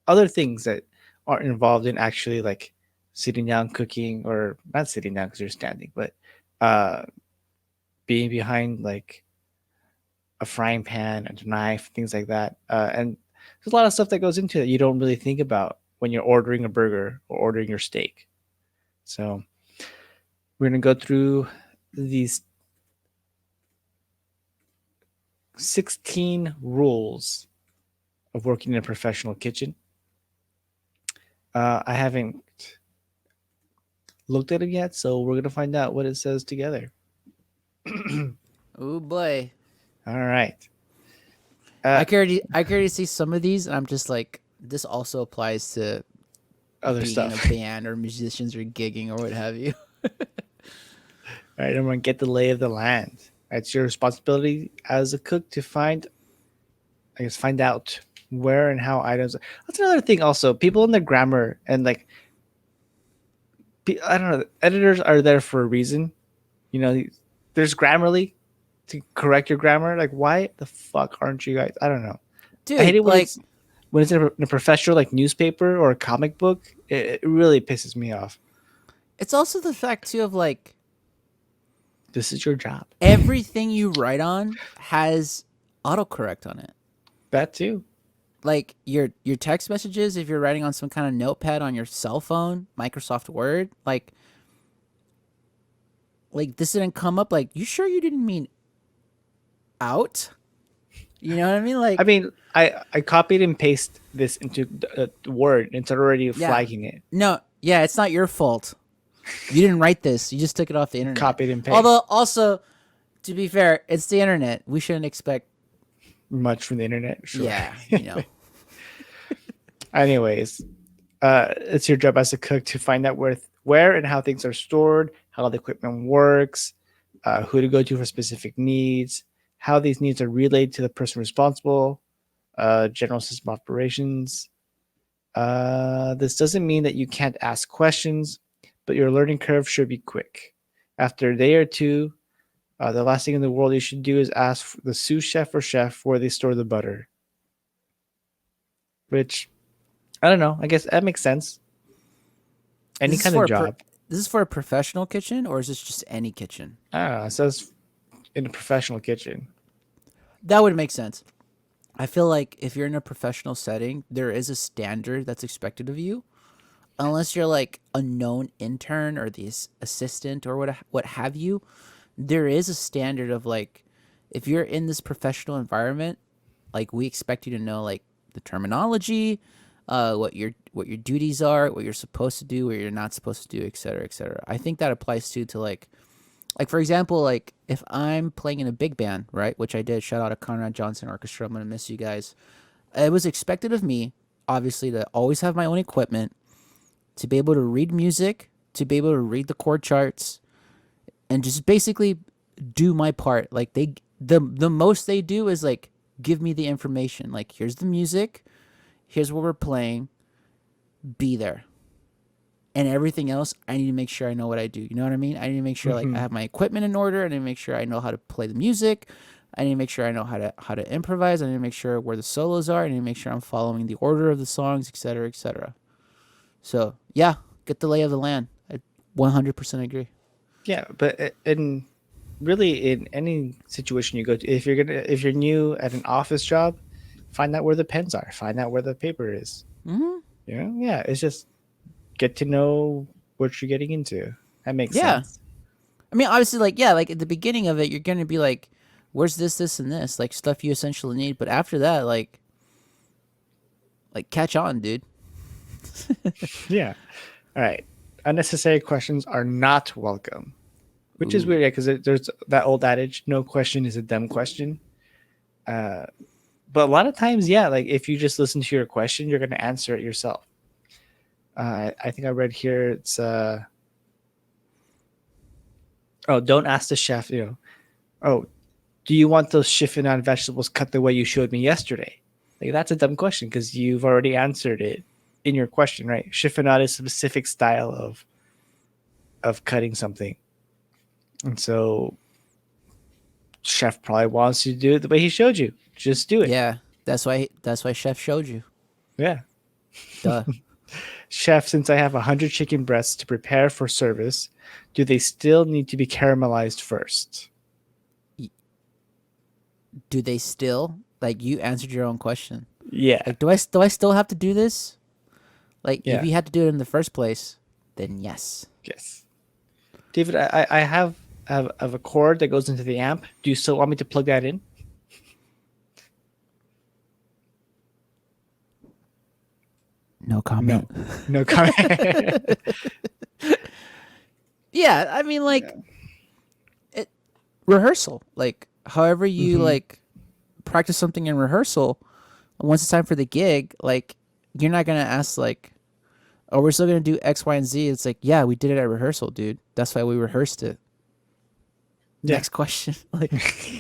S2: other things that aren't involved in actually like sitting down cooking, or not sitting down because you're standing, but uh, being behind like a frying pan and a knife, things like that. And there's a lot of stuff that goes into it you don't really think about when you're ordering a burger or ordering your steak. So we're gonna go through these 16 rules of working in a professional kitchen. I haven't looked at it yet, so we're gonna find out what it says together.
S1: Oh boy.
S2: All right.
S1: I can already see some of these, and I'm just like, this also applies to
S2: Other
S1: being
S2: stuff.
S1: in a band or musicians or gigging or what have you.
S2: All right, everyone, get the lay of the land. It's your responsibility as a cook to find out where and how items. That's another thing. Also, people in the grammar and like, I don't know. Editors are there for a reason. You know, there's Grammarly to correct your grammar. Like, why the fuck aren't you guys? I don't know.
S1: Dude,
S2: I hate it when
S1: like,
S2: it's in a professional like newspaper or a comic book. It really pisses me off.
S1: it's also the fact too of like,
S2: This is your job.
S1: everything you write on has autocorrect on it.
S2: That too.
S1: Like your text messages, if you're writing on some kind of notepad on your cell phone, Microsoft Word, like this didn't come up. Like, you sure you didn't mean out? You know what I mean? Like,
S2: I mean, I copied and pasted this into Word. And it's already flagging it.
S1: no, yeah, it's not your fault. You didn't write this. You just took it off the internet.
S2: Copied and pasted.
S1: Although, also, to be fair, it's the internet. We shouldn't expect
S2: Much from the internet. Sure.
S1: Yeah, you know.
S2: Anyways, it's your job as a cook to find out where and how things are stored, how the equipment works, who to go to for specific needs, how these needs are relayed to the person responsible, general system operations. This doesn't mean that you can't ask questions, but your learning curve should be quick. After a day or two, the last thing in the world you should do is ask the sous chef or chef where they store the butter. Which, I don't know. I guess that makes sense. Any
S1: This is
S2: kind
S1: for
S2: of job.
S1: This is for a professional kitchen, or is this just any kitchen?
S2: I don't know. It says in a professional kitchen.
S1: That would make sense. I feel like if you're in a professional setting, there is a standard that's expected of you. Unless you're like a known intern or the assistant or what have you, there is a standard of like, if you're in this professional environment, like, we expect you to know like the terminology, what your duties are, what you're supposed to do, what you're not supposed to do, et cetera, et cetera. I think that applies to like for example, like if I'm playing in a big band, right, which I did, shout out to Conrad Johnson Orchestra, I'm gonna miss you guys. It was expected of me, obviously, to always have my own equipment, to be able to read music, to be able to read the chord charts, and just basically do my part. Like, the most they do is like give me the information. Like, here's the music, here's what we're playing, be there. And everything else, I need to make sure I know what I do. You know what I mean? I need to make sure like I have my equipment in order. I need to make sure I know how to play the music. I need to make sure I know how to improvise. I need to make sure where the solos are. I need to make sure I'm following the order of the songs, et cetera, et cetera. So yeah, get the lay of the land. I 100% agree.
S2: Yeah, but in any situation you go to, if you're new at an office job, find out where the pens are. Find out where the paper is.
S1: Mm-hmm.
S2: You know, yeah, it's just get to know what you're getting into. That makes
S1: Yeah.
S2: sense.
S1: I mean, obviously, like, yeah, like at the beginning of it, you're going to be like, where's this, and this? Like, stuff you essentially need. But after that, like catch on, dude.
S2: Yeah. All right. Unnecessary questions are not welcome, which is weird, yeah, because there's that old adage, no question is a dumb question. But a lot of times, yeah, like if you just listen to your question, you're going to answer it yourself. I think I read here it's don't ask the chef, do you want those chiffonade vegetables cut the way you showed me yesterday? Like, that's a dumb question because you've already answered it in your question, right? Chiffonade is a specific style of cutting something. And so chef probably wants you to do it the way he showed you. Just do it.
S1: Yeah, that's why chef showed you.
S2: Yeah.
S1: Duh.
S2: Chef, since I have 100 chicken breasts to prepare for service, do they still need to be caramelized first?
S1: Do they still like you answered your own question?
S2: Yeah.
S1: Like, do I still have to do this? Like, if
S2: Yeah.
S1: you had to do it in the first place, then yes.
S2: Yes. David, I have a cord that goes into the amp. Do you still want me to plug that in?
S1: No comment.
S2: No comment.
S1: Yeah, I mean, like, it rehearsal. Like, however you
S2: Mhm.
S1: like practice something in rehearsal, once it's time for the gig, like, you're not gonna ask like, "Oh, we're still gonna do X, Y, and Z." It's like, yeah, we did it at rehearsal, dude. That's why we rehearsed it.
S2: Yeah.
S1: Next question.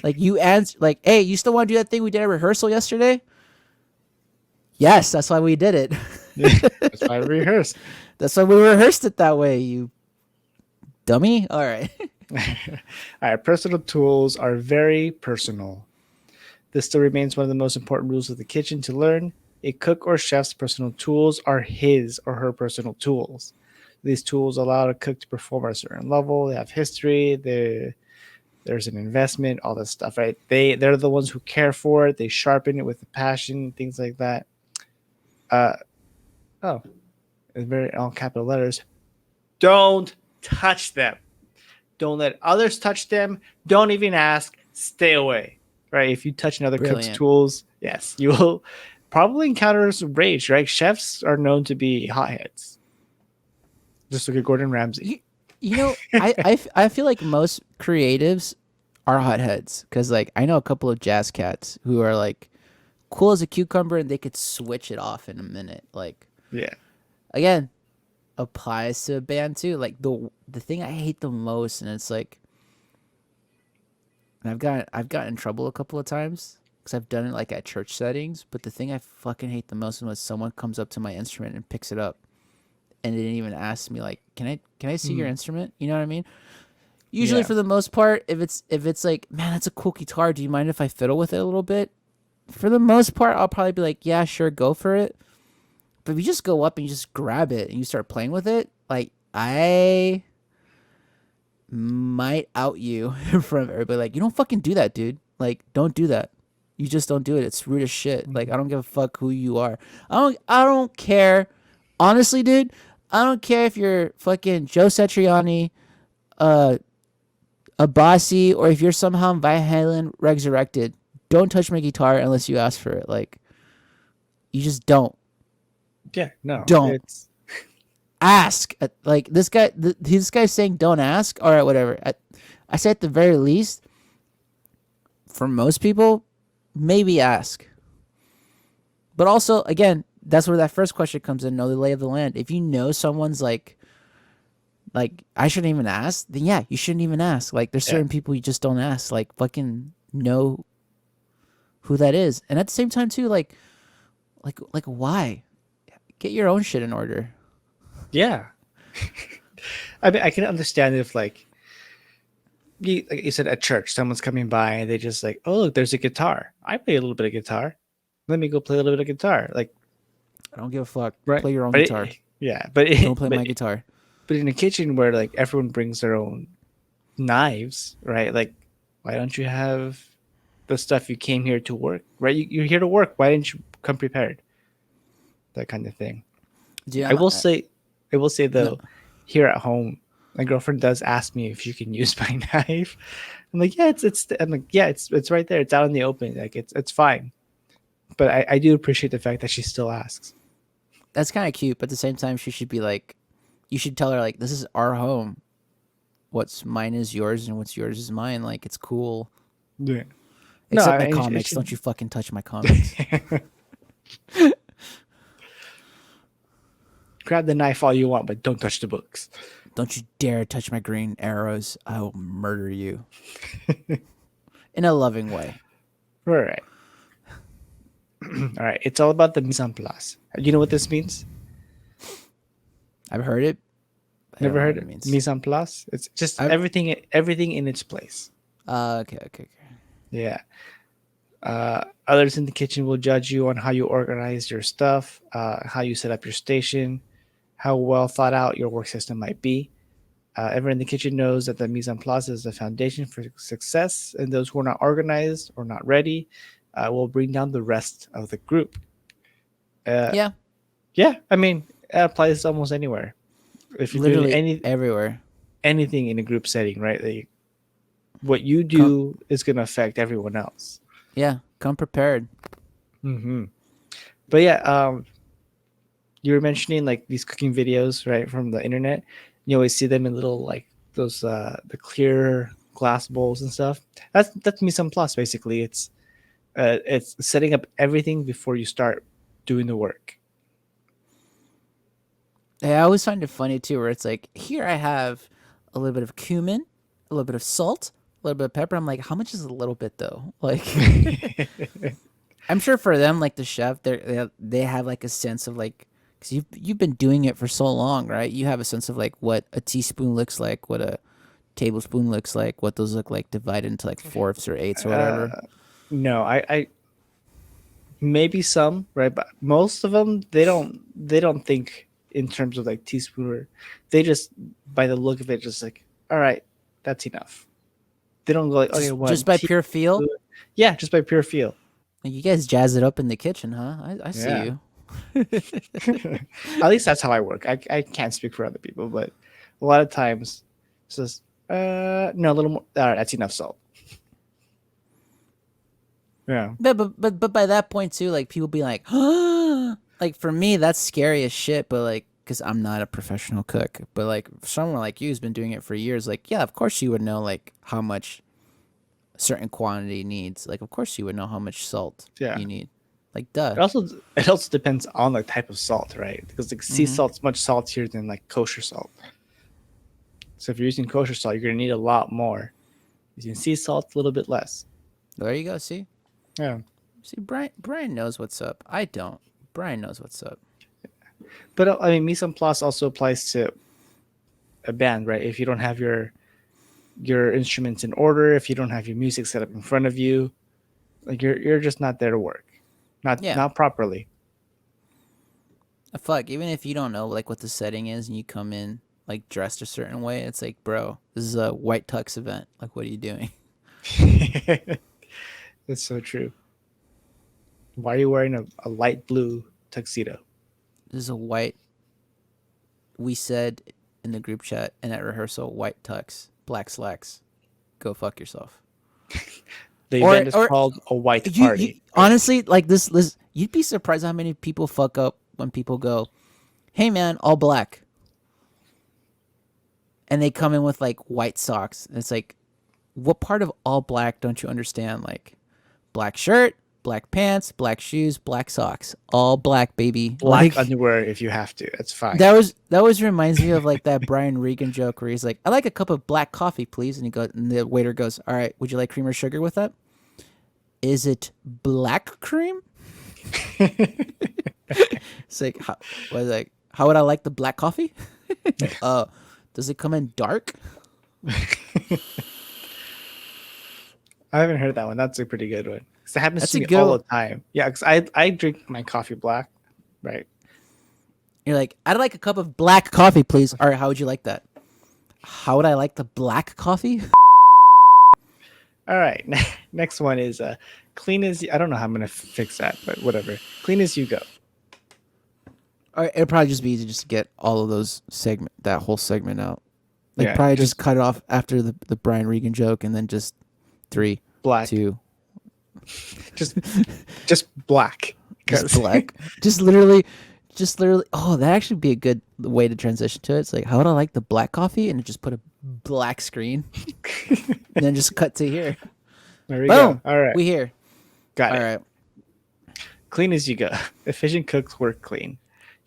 S1: like you answer like, "Hey, you still want to do that thing we did at rehearsal yesterday?" Yes, that's why we did it.
S2: That's why I rehearse.
S1: That's why we rehearsed it that way. You dummy. All right.
S2: All right. Personal tools are very personal. This still remains one of the most important rules of the kitchen to learn. A cook or chef's personal tools are his or her personal tools. These tools allow a cook to perform at a certain level. They have history. There's an investment, all this stuff, right? They're the ones who care for it. They sharpen it with a passion, things like that. Uh oh, it's very all capital letters. Don't touch them. Don't let others touch them. Don't even ask. Stay away. Right? If you touch another cook's
S1: Brilliant.
S2: tools, yes, you will probably encounter some rage. Right? Chefs are known to be hotheads. Just look at Gordon Ramsay.
S1: You know, I feel like most creatives are hotheads because like I know a couple of jazz cats who are like cool as a cucumber and they could switch it off in a minute. Like
S2: Yeah.
S1: again, applies to a band too. Like the thing I hate the most, and it's like, and I've gotten in trouble a couple of times because I've done it like at church settings. But the thing I fucking hate the most is when someone comes up to my instrument and picks it up and they didn't even ask me like, can I see your
S2: Mm.
S1: instrument? You know what I mean? Usually
S2: Yeah.
S1: for the most part, if it's like, man, that's a cool guitar. Do you mind if I fiddle with it a little bit? For the most part, I'll probably be like, yeah, sure, go for it. But if you just go up and you just grab it and you start playing with it, like I might out you in front of everybody. Like, you don't fucking do that, dude. Like, don't do that. You just don't do it. It's rude as shit. Like, I don't give a fuck who you are. I don't care. Honestly, dude, I don't care if you're fucking Joe Satriani, uh, Abasi, or if you're somehow Van Halen resurrected. Don't touch my guitar unless you ask for it. Like, you just don't.
S2: Yeah. No.
S1: Don't
S2: It's
S1: ask. Like this guy, this guy's saying don't ask. All right, whatever. I say at the very least, for most people, maybe ask. But also, again, that's where that first question comes in. Know the lay of the land. If you know someone's like I shouldn't even ask, then yeah, you shouldn't even ask. Like there's
S2: yeah.
S1: certain people you just don't ask. Like fucking know who that is. And at the same time too, like why? Get your own shit in order.
S2: Yeah. I mean, I can understand if like you said at church, someone's coming by and they just like, oh look, there's a guitar. I play a little bit of guitar. Let me go play a little bit of guitar. Like
S1: I don't give a fuck.
S2: right,
S1: Play your own
S2: but
S1: guitar.
S2: yeah,
S1: Don't play my guitar.
S2: but in a kitchen where like everyone brings their own knives, right? Like, why don't you have the stuff you came here to work, right? You're here to work. Why didn't you come prepared? That kind of thing.
S1: Dude,
S2: I will say,
S1: no.
S2: though, here at home, my girlfriend does ask me if she can use my knife. I'm like, yeah, I'm like, yeah, it's right there. It's out in the open. Like it's fine. But I do appreciate the fact that she still asks.
S1: That's kind of cute, but at the same time, she should be like, you should tell her like, this is our home. What's mine is yours, and what's yours is mine. Like it's cool.
S2: Yeah. No,
S1: Except my
S2: I
S1: comics. Don't you fucking touch my comics.
S2: grab the knife all you want, but don't touch the books.
S1: Don't you dare touch my green arrows. I will murder you. In a loving way.
S2: All right. All right. It's all about the mise en place. You know what this means?
S1: I've heard it. I don't
S2: Never
S1: know
S2: heard
S1: what it
S2: it?
S1: means.
S2: Mise en place. It's just
S1: I've
S2: everything in its place.
S1: okay.
S2: Yeah. Others in the kitchen will judge you on how you organize your stuff, how you set up your station. how well thought out your work system might be. Everyone in the kitchen knows that the mise en place is the foundation for success, and those who are not organized or not ready will bring down the rest of the group. Uh,
S1: Yeah,
S2: yeah, I mean, it applies almost anywhere. If you're doing
S1: literally everywhere.
S2: anything in a group setting, right? Like, what you
S1: Come,
S2: do is going to affect everyone else.
S1: yeah, come prepared.
S2: Hmm. But yeah, you were mentioning like these cooking videos, right, from the internet. You always see them in little like those the clear glass bowls and stuff. That's mise en place basically. It's setting up everything before you start doing the work.
S1: Yeah, I always find it funny too, where it's like, here I have a little bit of cumin, a little bit of salt, a little bit of pepper. I'm like, how much is a little bit though? Like, I'm sure for them, like the chef, they have like a sense of like, because you've been doing it for so long, right? You have a sense of like what a teaspoon looks like, what a tablespoon looks like, what those look like divided into like fourths or eighths or whatever.
S2: No, I maybe some, right, but most of them they don't think in terms of like teaspoon. Or they just by the look of it, just like, all right, that's enough. They don't go like, okay,
S1: Just
S2: what?
S1: by pure feel.
S2: Yeah, just by pure feel.
S1: Like, you guys jazz it up in the kitchen, huh? I see
S2: Yeah.
S1: you.
S2: At least that's how I work. I can't speak for other people, but a lot of times it's just no, a little more. All right, that's enough salt. Yeah.
S1: But by that point too, like people be like, like for me that's scary as shit. But like, because I'm not a professional cook, but like someone like you who's been doing it for years, like yeah, of course you would know like how much a certain quantity needs. Like of course you would know how much salt
S2: Yeah.
S1: you need. Like duh.
S2: It also depends on the type of salt, right? Because like sea
S1: Hmm.
S2: salt's much saltier than like kosher salt. So if you're using kosher salt, you're gonna need a lot more. Using sea salt, a little bit less.
S1: There you go.
S2: Yeah.
S1: See, Brian knows what's up. I don't. Brian knows what's up.
S2: But I mean, mise en place also applies to a band, right? If you don't have your instruments in order, if you don't have your music set up in front of you, like you're just not there to work,
S1: Yeah.
S2: not properly.
S1: Fuck. Even if you don't know like what the setting is and you come in like dressed a certain way, it's like, bro, this is a white tux event. Like, what are you doing?
S2: That's so true. Why are you wearing a light blue tuxedo?
S1: This is a white. We said in the group chat and at rehearsal, white tux, black slacks. Go fuck yourself.
S2: The
S1: Or
S2: event is
S1: or
S2: called a white
S1: you
S2: party.
S1: honestly like this. You'd be surprised how many people fuck up when people go, "Hey man, all black," and they come in with like white socks. And it's like, what part of all black don't you understand? Like, black shirt, black pants, black shoes, black socks, all black, baby.
S2: Black
S1: Like,
S2: underwear if you have to. That's fine.
S1: that was reminds me of like that Brian Regan joke where he's like, "I like a cup of black coffee, please," and and the waiter goes, "All right, would you like cream or sugar with that? Is it black cream?" It's like, how would I like the black coffee? Does it come in dark?
S2: I haven't heard that one. That's a pretty good one. 'Cause it happens
S1: That's
S2: to
S1: a
S2: me
S1: good
S2: all
S1: one.
S2: the time. Yeah, because I drink my coffee black, right?
S1: You're like, I'd like a cup of black coffee, please. All right, how would you like that? How would I like the black coffee?
S2: All right. Next one is clean as I don't know how I'm gonna fix that, but whatever. Clean as you go.
S1: All right, it'd probably just be easy just to get all of that whole segment out. Like,
S2: Yeah,
S1: probably just cut it off after the Brian Regan joke, and then just 3,
S2: black.
S1: 2,
S2: Just just black.
S1: just
S2: 'Cause-
S1: black. Just literally. Oh, that actually be a good way to transition to it. It's like, how would I like the black coffee? And just put a black screen, and then just cut to here.
S2: There we
S1: Boom.
S2: go. All right.
S1: We here.
S2: Got
S1: All
S2: it.
S1: right.
S2: Clean as you go. Efficient cooks work clean.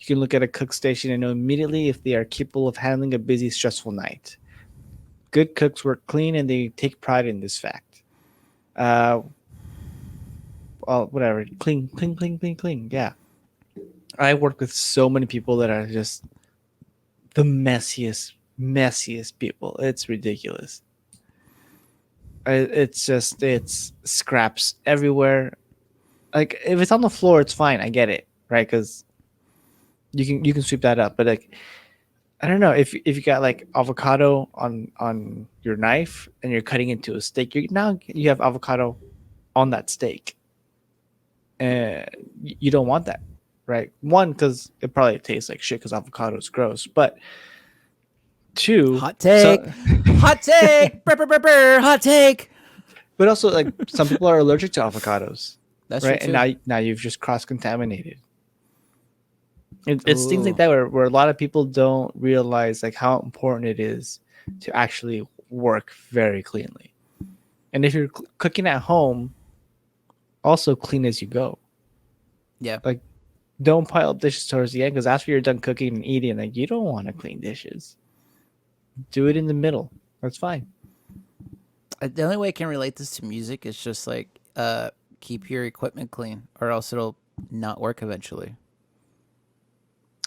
S2: You can look at a cook station and know immediately if they are capable of handling a busy, stressful night. Good cooks work clean and they take pride in this fact. Well, whatever. Clean, clean, clean, clean, clean. Yeah. I work with so many people that are just the messiest people. It's ridiculous. It's scraps everywhere. Like if it's on the floor, it's fine. I get it, right? Because you can sweep that up. But like, I don't know if you got like avocado on your knife and you're cutting into a steak, you have avocado on that steak, and you don't want that, right? One, because it probably tastes like shit because avocado is gross, but two,
S1: Hot take.
S2: so
S1: Hot take. Brr, brr, brr, brr, hot take.
S2: but also like some people are allergic to avocados,
S1: That's
S2: right?
S1: true
S2: And
S1: too.
S2: now you've just cross contaminated. It's things like
S1: Ooh.
S2: that where a lot of people don't realize like how important it is to actually work very cleanly. And if you're cooking at home, also clean as you go.
S1: Yeah.
S2: Like, don't pile up dishes towards the end because after you're done cooking and eating, like you don't want to clean dishes. Do it in the middle. That's fine.
S1: The only way I can relate this to music is just like keep your equipment clean or else it'll not work eventually.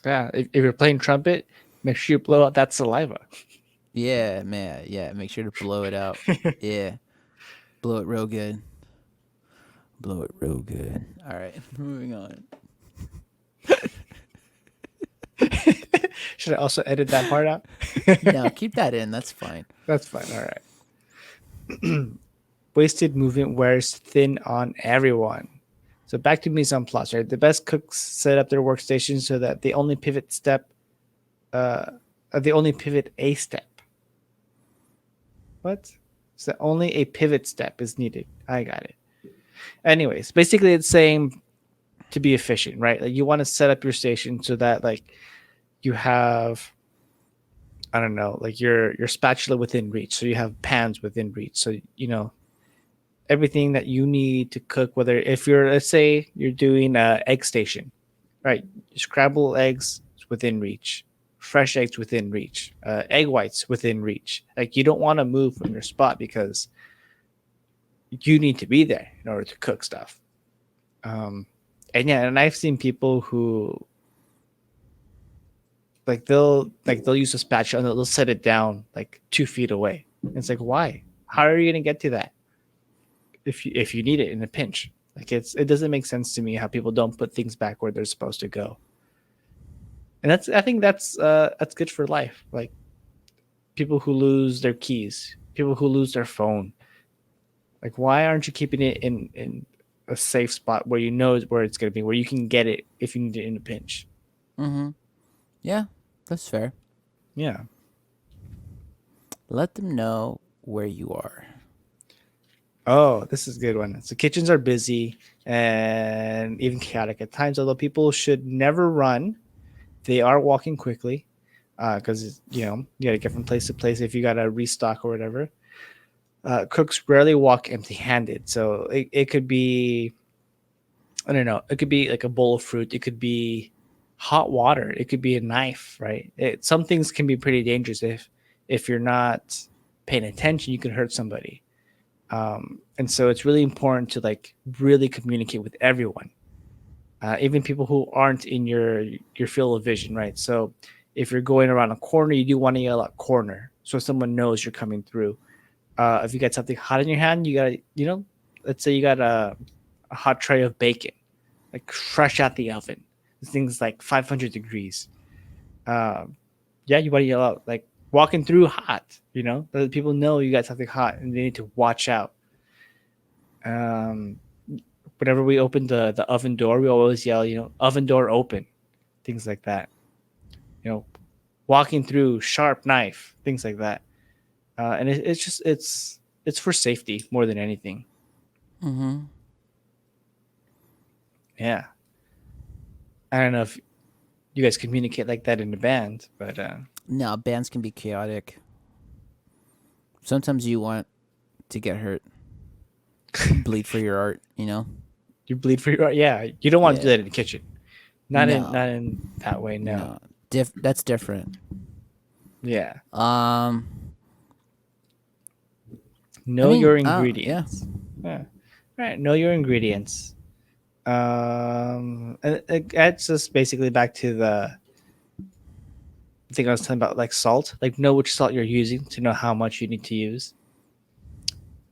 S2: Yeah. If you're playing trumpet, make sure you blow out that saliva.
S1: Yeah, man. Yeah, make sure to blow it out. Yeah. Blow it real good. Blow it real good. All right, moving on.
S2: Should I also edit that part out?
S1: No, keep that in. That's fine.
S2: That's fine. All right. Wasted movement wears thin on everyone. So back to mise en place, right? The best cooks set up their workstation so that uh, they only pivot a step. What? So only a pivot step is needed. I got it. Anyways, basically it's saying to be efficient, right? Like you want to set up your station so that like you have, I don't know, like your spatula within reach. So you have pans within reach. So everything that you need to cook, whether if you're, let's say you're doing a egg station, right? Scramble eggs within reach, fresh eggs within reach, egg whites within reach. Like you don't want to move from your spot because you need to be there in order to cook stuff. Um, and yeah, and I've seen people who they'll use a spatula and they'll set it down like 2 feet away. And it's like, why? How are you gonna get to that if you need it in a pinch? Like it doesn't make sense to me how people don't put things back where they're supposed to go. And I think that's good for life. Like people who lose their keys, people who lose their phone. Like why aren't you keeping it in a safe spot where you know where it's gonna be, where you can get it if you need it in a pinch?
S1: Mm-hmm. Yeah, that's fair.
S2: Yeah.
S1: Let them know where you are.
S2: Oh, this is a good one. So kitchens are busy and even chaotic at times, although people should never run. They are walking quickly because, you got to get from place to place if you got to restock or whatever. Cooks rarely walk empty handed. So it could be, I don't know, it could be like a bowl of fruit. It could be hot water. It could be a knife, right? Some things can be pretty dangerous if you're not paying attention, you can hurt somebody. And so it's really important to like really communicate with everyone, even people who aren't in your field of vision, right? So if you're going around a corner, you do want to yell out corner so someone knows you're coming through. If you got something hot in your hand, you got let's say you got a hot tray of bacon, like fresh out the oven. This thing's like 500 degrees. Um, yeah, you want to yell out like walking through hot. Let people know you got something hot and they need to watch out. Um, Whenever we open the oven door, we always yell, oven door open, things like that. You know, Walking through, sharp knife, things like that. And it's just it's for safety more than anything.
S1: Mm-hmm.
S2: Yeah, I don't know if you guys communicate like that in the band, but
S1: No, bands can be chaotic. Sometimes you want to get hurt, bleed for your art.
S2: you bleed for your, yeah. You don't want to do
S1: Yeah.
S2: that in the kitchen.
S1: No,
S2: Not in that way. No.
S1: no. That's different.
S2: Yeah.
S1: Um, I
S2: Know
S1: mean,
S2: your
S1: yeah.
S2: ingredients. Yeah. Right. Know your ingredients. And it adds us basically back to the thing I was talking about, like salt. Like know which salt you're using to know how much you need to use.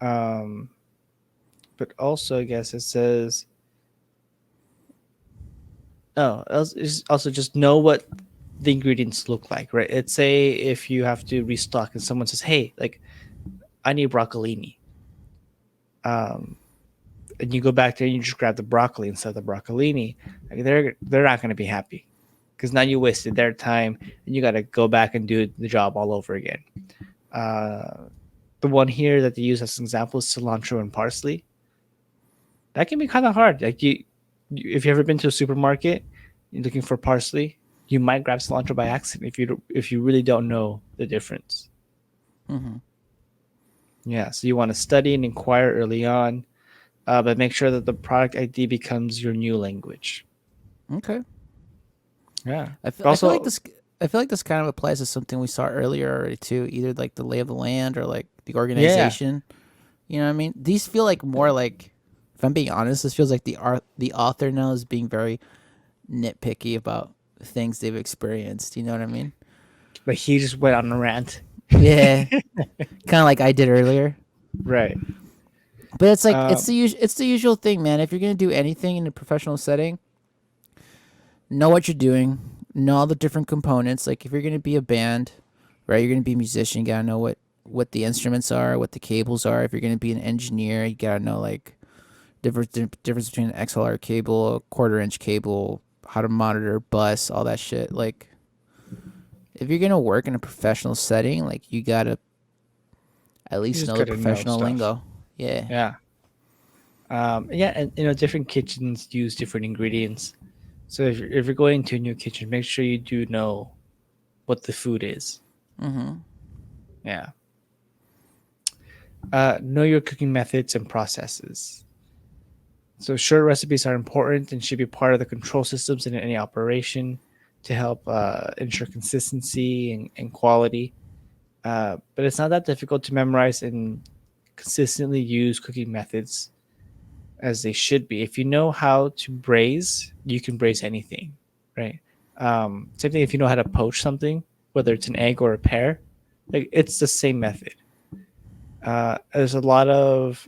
S2: Um, but also, I guess it says Oh, is also just know what the ingredients look like, right? Let's say if you have to restock and someone says, "Hey, like I need broccolini," um, and you go back there and you just grab the broccoli instead of the broccolini, like they're not going to be happy because now you wasted their time and you got to go back and do the job all over again. Uh, the one here that they use as an example is cilantro and parsley. That can be kind of hard. Like if you ever been to a supermarket, you're looking for parsley, you might grab cilantro by accident if you really don't know the difference.
S1: Mm-hmm.
S2: Yeah, so you want to study and inquire early on, but make sure that the product ID becomes your new language.
S1: Okay.
S2: Yeah.
S1: I feel like
S2: Also,
S1: this. I feel like this kind of applies to something we saw earlier already too. Either like the lay of the land or like the
S2: yeah,
S1: organization. You know what I mean? These feel like more like, if I'm being honest, this feels like the author now is being very nitpicky about things they've experienced. You know what I mean?
S2: but he just went on a rant.
S1: Yeah, kind of like I did earlier.
S2: Right.
S1: But it's like
S2: Um,
S1: it's the usual thing, man. If you're gonna do anything in a professional setting, know what you're doing, know all the different components. Like if you're gonna be a band, right? You're gonna be a musician. You gotta know what the instruments are, what the cables are. If you're gonna be an engineer, you gotta know like difference between an XLR cable, a quarter-inch cable, how to monitor bus, all that shit. Like if you're gonna work in a professional setting, like you gotta at
S2: you
S1: least
S2: just
S1: know the
S2: gotta know
S1: professional
S2: stuff.
S1: lingo. Yeah.
S2: Yeah. Yeah, and different kitchens use different ingredients. So if you're going to a new kitchen, make sure you do know what the food is.
S1: Mm-hmm.
S2: Yeah. Know your cooking methods and processes. So short recipes are important and should be part of the control systems in any operation to help ensure consistency and quality. But it's not that difficult to memorize and consistently use cooking methods as they should be. If you know how to braise, you can braise anything, right? Same thing if you know how to poach something, whether it's an egg or a pear, like it's the same method. There's a lot of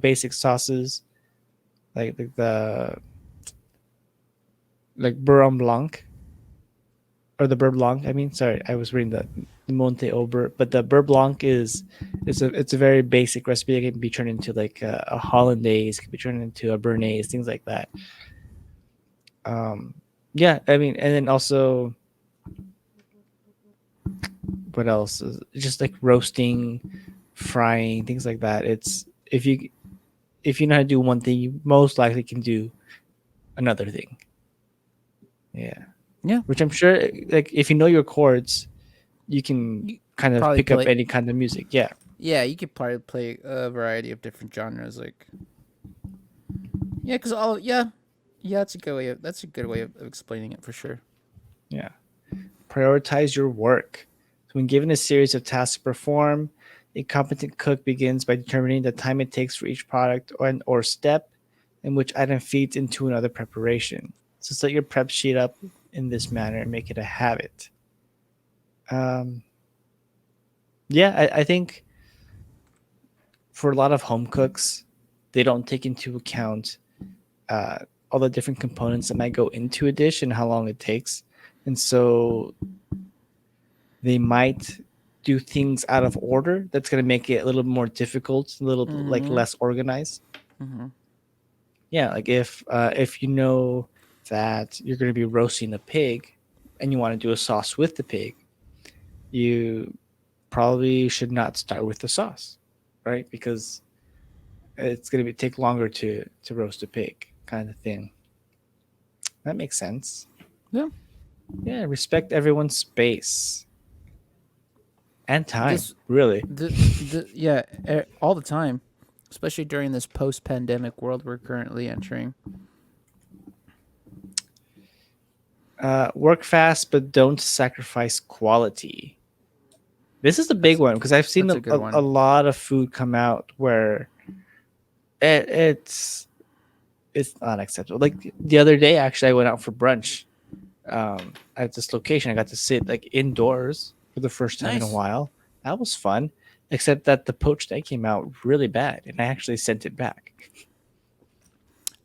S2: basic sauces like the like Beurre Blanc or the Beurre Blanc. I mean, sorry, I was reading the Monte Ober, but the Beurre Blanc it's a very basic recipe. It can be turned into like a hollandaise, can be turned into a béarnaise, things like that. Um, yeah, I mean, and then also what else? Just like roasting, frying, things like that. It's if you know how to do one thing, you most likely can do another thing. Yeah,
S1: Yeah.
S2: which I'm sure, like if you know your chords, you can
S1: You
S2: kind of
S1: probably
S2: pick up
S1: play.
S2: any kind of music. Yeah,
S1: Yeah, you could probably play a variety of different genres. Like yeah, because all yeah, yeah, that's a good way of explaining it for sure.
S2: yeah. Prioritize your work. So when given a series of tasks to perform, a competent cook begins by determining the time it takes for each product or step and which item feeds into another preparation. So set your prep sheet up in this manner and make it a habit. Um, yeah, I think for a lot of home cooks, they don't take into account uh, all the different components that might go into a dish and how long it takes. And so they might do things out of order that's going to make it a little more difficult, a little like
S1: Mm-hmm.
S2: less organized.
S1: Mm-hmm.
S2: Yeah, like if you know that you're going to be roasting a pig and you want to do a sauce with the pig, you probably should not start with the sauce, right? Because it's going to take longer to roast a pig, kind of thing. That makes sense.
S1: Yeah.
S2: Yeah, respect everyone's space and time,
S1: This
S2: really.
S1: the yeah all the time, especially during this post-pandemic world we're currently entering.
S2: Work fast, but don't sacrifice quality. This is a big one because I've seen
S1: That's a good
S2: a
S1: one.
S2: lot of food come out where it, it's it's not acceptable. Like the other day, actually, I went out for brunch at this location. I got to sit like indoors for the first time in a
S1: Nice.
S2: while. That was fun, except that the poached egg came out really bad, and I actually sent it back.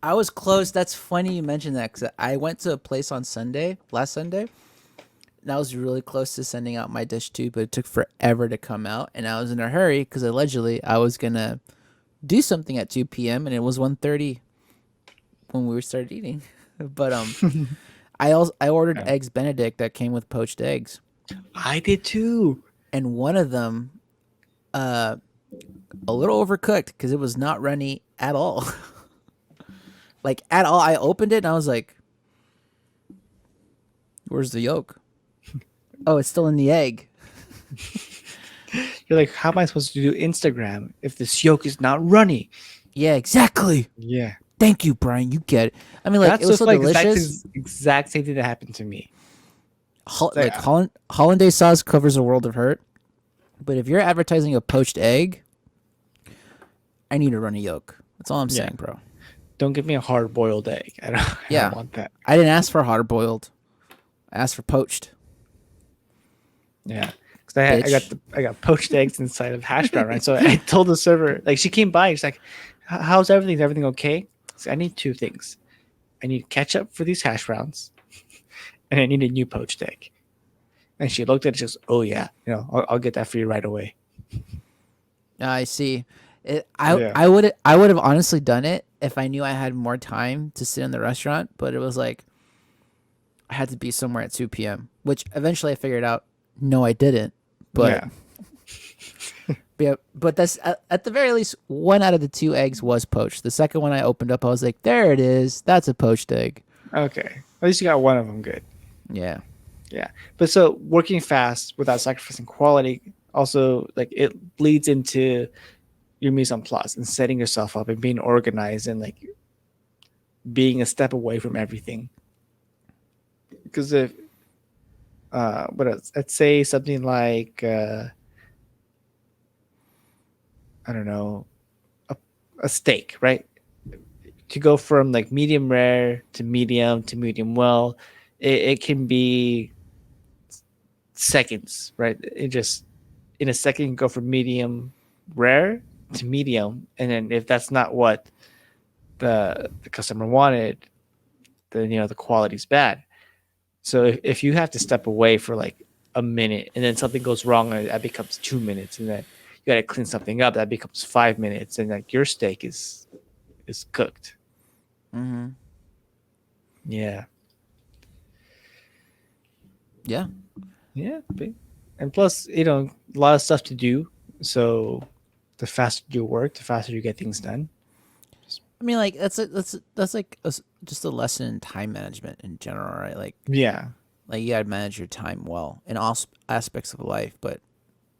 S1: I was close. That's funny you mentioned that because I went to a place on last Sunday, and I was really close to sending out my dish too, but it took forever to come out, and I was in a hurry because allegedly I was gonna do something at 2 p.m. and it was 1:30 when we started eating. But I ordered
S2: Yeah.
S1: eggs Benedict that came with poached eggs,
S2: I did too.
S1: and one of them uh a little overcooked because it was not runny at all. Like at all. I opened it and I was like, "Where's the yolk? Oh, it's still in the egg."
S2: You're like, how am I supposed to do Instagram if this yolk is not runny?
S1: Yeah, exactly.
S2: Yeah.
S1: Thank you, Brian. You get it. I mean, like
S2: That's
S1: it was
S2: just
S1: so
S2: like
S1: delicious.
S2: exact same thing that happened to me. It's like,
S1: Like hollandaise sauce covers a world of hurt, but if you're advertising a poached egg, I need a runny yolk. That's all I'm
S2: Yeah.
S1: saying, bro.
S2: don't give me a hard boiled egg. I
S1: Yeah,
S2: don't want that.
S1: I didn't ask for hard boiled. I asked for poached.
S2: Yeah. Because I got
S1: Bitch.
S2: I got poached eggs inside of hash brown, right? So I told the server, like she came by, she's like, how's everything? Is everything okay? So I need two things. I need ketchup for these hash browns, and I need a new poached egg. And she looked at it, she goes, oh yeah, I'll get that for you right away.
S1: I see.
S2: Yeah.
S1: I would have honestly done it if I knew I had more time to sit in the restaurant, but it was like I had to be somewhere at 2 p.m., which eventually I figured out no I didn't. But
S2: Yeah.
S1: yeah, but that's at the very least one out of the two eggs was poached. The second one I opened up, I was like, "There it is. That's a poached egg."
S2: Okay. At least you got one of them good.
S1: Yeah.
S2: Yeah. But so working fast without sacrificing quality also like it bleeds into your mise en place and setting yourself up and being organized and like being a step away from everything. Because if what else? Let's say something like I don't know, a steak, right? To go from like medium rare to medium well, it can be seconds, right? It just in a second you can go from medium rare to medium, and then if that's not what the customer wanted, then the quality's bad. So if you have to step away for like a minute and then something goes wrong and that becomes 2 minutes and then you got to clean something up that becomes 5 minutes and like your steak is cooked.
S1: Mm-hmm.
S2: Yeah.
S1: Yeah.
S2: Yeah. And plus, a lot of stuff to do. So the faster you work, the faster you get things done.
S1: I mean, like that's like just a lesson in time management in general, right?
S2: Yeah.
S1: Like you gotta manage your time well in all aspects of life, but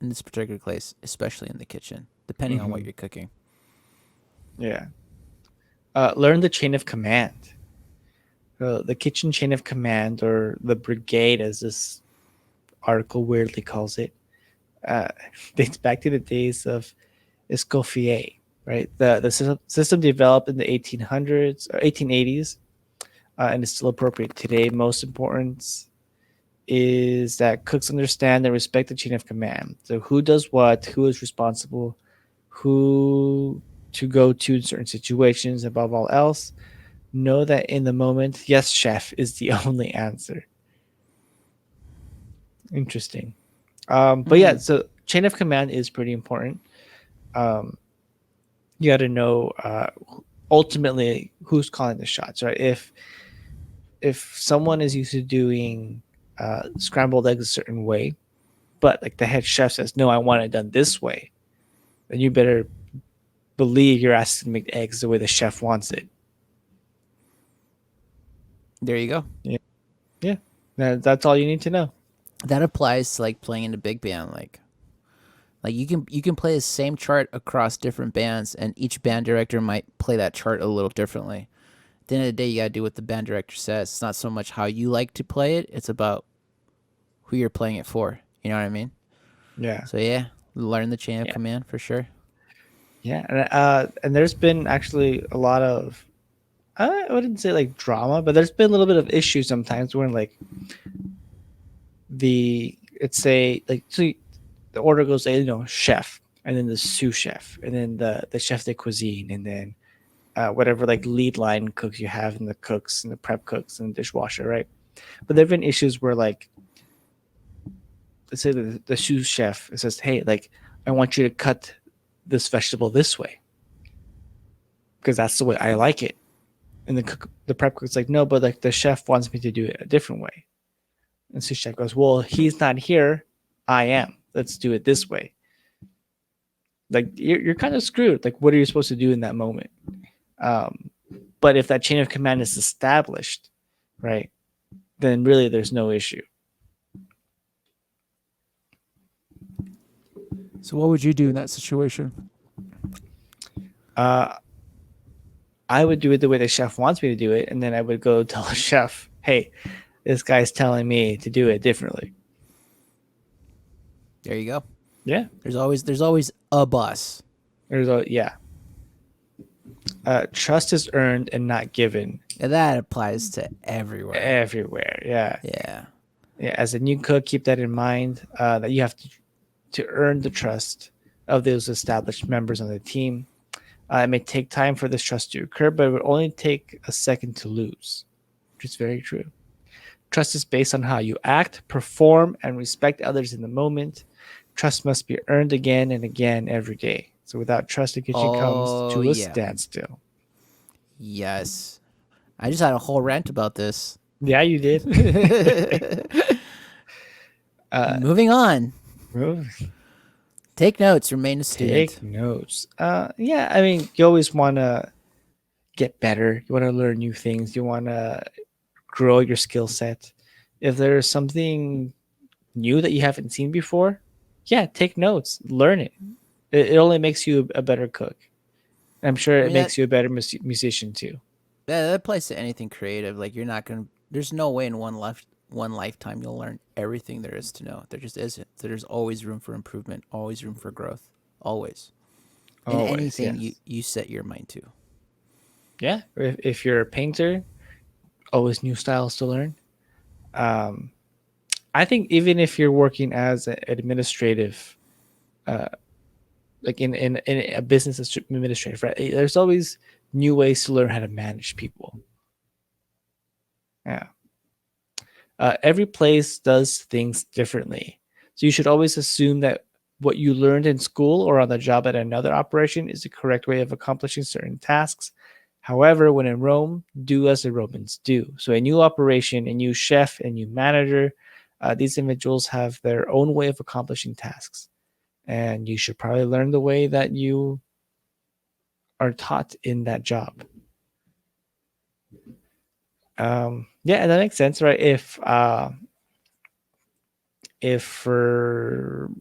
S1: in this particular case, especially in the kitchen, depending on what
S2: Hmm.
S1: you're cooking.
S2: Yeah. Learn the chain of command. The kitchen chain of command, or the brigade, as this article weirdly calls it, uh, dates back to the days of Escoffier, right? The system developed in the 1800s or 1880s, and is still appropriate today. Most important is that cooks understand and respect the chain of command. So who does what, who is responsible, who to go to in certain situations. Above all else, know that in the moment, yes, chef is the only answer. Interesting. But yeah,
S1: Mm-hmm.
S2: so chain of command is pretty important. Um, you got to know ultimately who's calling the shots, right? If someone is used to doing scrambled eggs a certain way, but like the head chef says, no, I want it done this way, then you better believe you're asked to make the eggs the way the chef wants it.
S1: There you go.
S2: Yeah, yeah. That's all you need to know.
S1: That applies to like playing in a big band. Like you can play the same chart across different bands, and each band director might play that chart a little differently. At the end of the day, you gotta do what the band director says. It's not so much how you like to play it; it's about who you're playing it for. You know what I mean?
S2: Yeah,
S1: So yeah, learn the chain of
S2: yeah,
S1: command for sure.
S2: yeah. And there's been actually a lot of I wouldn't say like drama, but there's been a little bit of issues sometimes where like the it's say like so the order goes chef and then the sous chef and then the chef de cuisine and then whatever like lead line cooks you have in the cooks and the prep cooks and the dishwasher, right? But there have been issues where like, let's say the sous chef says, "Hey, like I want you to cut this vegetable this way because that's the way I like it," and the prep cook's like, "No, but like the chef wants me to do it a different way." And sous chef goes, "Well, he's not here. I am. Let's do it this way." Like you're kind of screwed. Like, what are you supposed to do in that moment? But if that chain of command is established, right, then really there's no issue.
S1: So what would you do in that situation?
S2: I would do it the way the chef wants me to do it, and then I would go tell the chef, "Hey, this guy's telling me to do it differently."
S1: There you go.
S2: Yeah,
S1: There's always a boss.
S2: Trust is earned and not given.
S1: And that applies to everywhere.
S2: Everywhere. Yeah.
S1: Yeah.
S2: Yeah. As a new cook, keep that in mind. That you have to earn the trust of those established members on the team. It may take time for this trust to occur, but it would only take a second to lose, which is very true. Trust is based on how you act, perform, and respect others in the moment. Trust must be earned again and again every day. So without trust, the kitchen comes to a standstill.
S1: Yes. I just had a whole rant about this.
S2: Yeah, you did.
S1: Moving on. Take notes. Remain a student.
S2: Take notes. Yeah, I mean, you always want to get better. You want to learn new things. You want to grow your skill set. If there's something new that you haven't seen before, yeah, take notes. Learn it. It only makes you a better cook. I'm sure it makes you a better musician too.
S1: That applies to anything creative. Like, you're not gonna. There's no way in one lifetime you'll learn everything there is to know. There just isn't. So there's always room for improvement. Always room for growth. Always. In anything you set your mind to.
S2: Yeah. If you're a painter, always new styles to learn. I think even if you're working as an administrative, like in a business administrative, right? There's always new ways to learn how to manage people. Yeah. Every place does things differently. So you should always assume that what you learned in school or on the job at another operation is the correct way of accomplishing certain tasks. However, when in Rome, do as the Romans do. So a new operation, a new chef, a new manager, these individuals have their own way of accomplishing tasks. And you should probably learn the way that you are taught in that job. Yeah, that makes sense, right? If for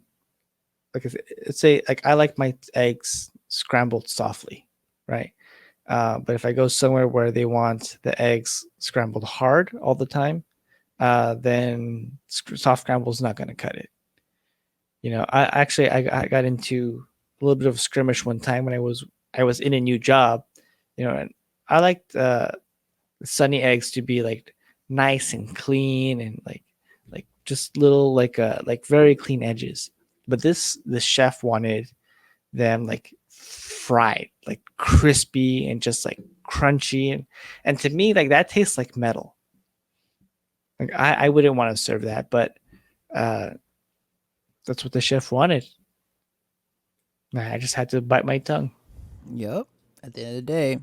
S2: like, let's say, like I like my eggs scrambled softly, right? But if I go somewhere where they want the eggs scrambled hard all the time, then soft scramble is not going to cut it. You know, I got into a little bit of a skirmish one time when I was in a new job, you know, and I liked sunny eggs to be like nice and clean and like just little like very clean edges. But the chef wanted them like fried, like crispy and just like crunchy, and to me, like that tastes like metal. Like I wouldn't want to serve that, but that's what the chef wanted. I just had to bite my tongue.
S1: Yep. At the end of the day,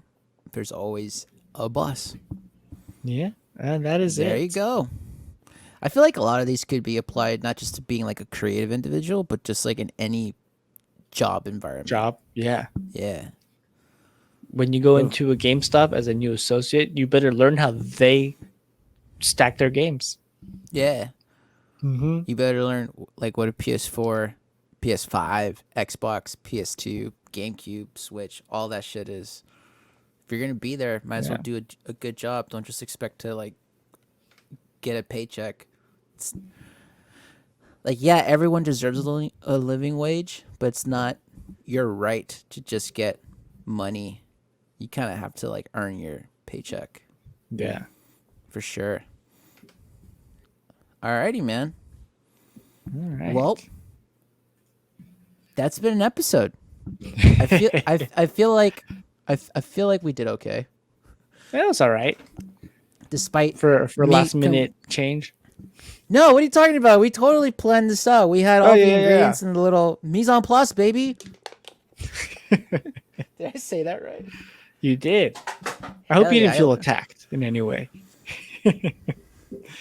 S1: there's always a boss.
S2: Yeah, and that is
S1: there you go. I feel like a lot of these could be applied not just to being like a creative individual, but just like in any job environment.
S2: Yeah.
S1: Yeah.
S2: When you go into a GameStop as a new associate, you better learn how they stack their games.
S1: Yeah.
S2: Mm-hmm.
S1: You better learn like what a PS4, PS5, Xbox, PS2, GameCube, Switch, all that shit is. If you're gonna be there, might as well do a good job. Don't just expect to like get a paycheck. It's, like, yeah, everyone deserves a living wage, but it's not your right to just get money. You kind of have to like earn your paycheck.
S2: Yeah,
S1: for sure. Alrighty, man.
S2: All right.
S1: Well, that's been an episode. I feel like I feel like we did okay,
S2: That was all right
S1: despite
S2: for
S1: me.
S2: last minute change.
S1: No, what are you talking about? We totally planned this out. We had
S2: Oh,
S1: all the
S2: yeah, yeah,
S1: ingredients in the little mise en place, baby. Did I say that right?
S2: You did. I hope
S1: Hell
S2: you
S1: yeah,
S2: didn't feel attacked in any way.
S1: I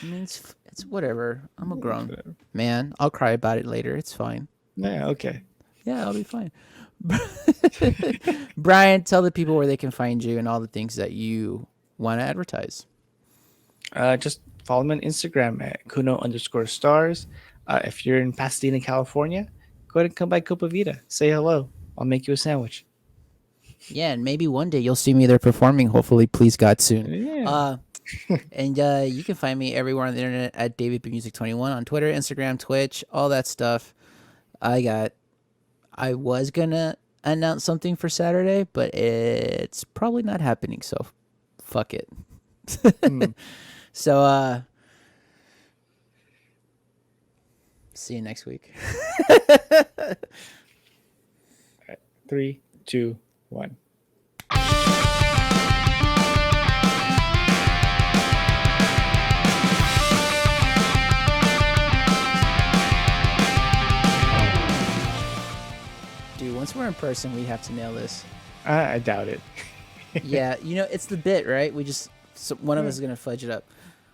S1: mean, it's whatever. I'm a grown man. I'll cry about it later. It's fine.
S2: Yeah, okay.
S1: Yeah, I'll be fine. Brian, tell the people where they can find you and all the things that you want to advertise.
S2: Just follow me on Instagram at Kuno_stars. If you're in Pasadena, California, go ahead and come by Copa Vida. Say hello. I'll make you a sandwich.
S1: Yeah, and maybe one day you'll see me there performing. Hopefully, please God, soon.
S2: Yeah.
S1: And you can find me everywhere on the internet at DavidBMusic21 on Twitter, Instagram, Twitch, all that stuff. I was gonna announce something for Saturday, but it's probably not happening. So, fuck it. So, see you next week.
S2: 3, 2, 1.
S1: Dude, once we're in person, we have to nail this.
S2: I doubt it.
S1: Yeah, it's the bit, right? One of us is gonna fudge it up.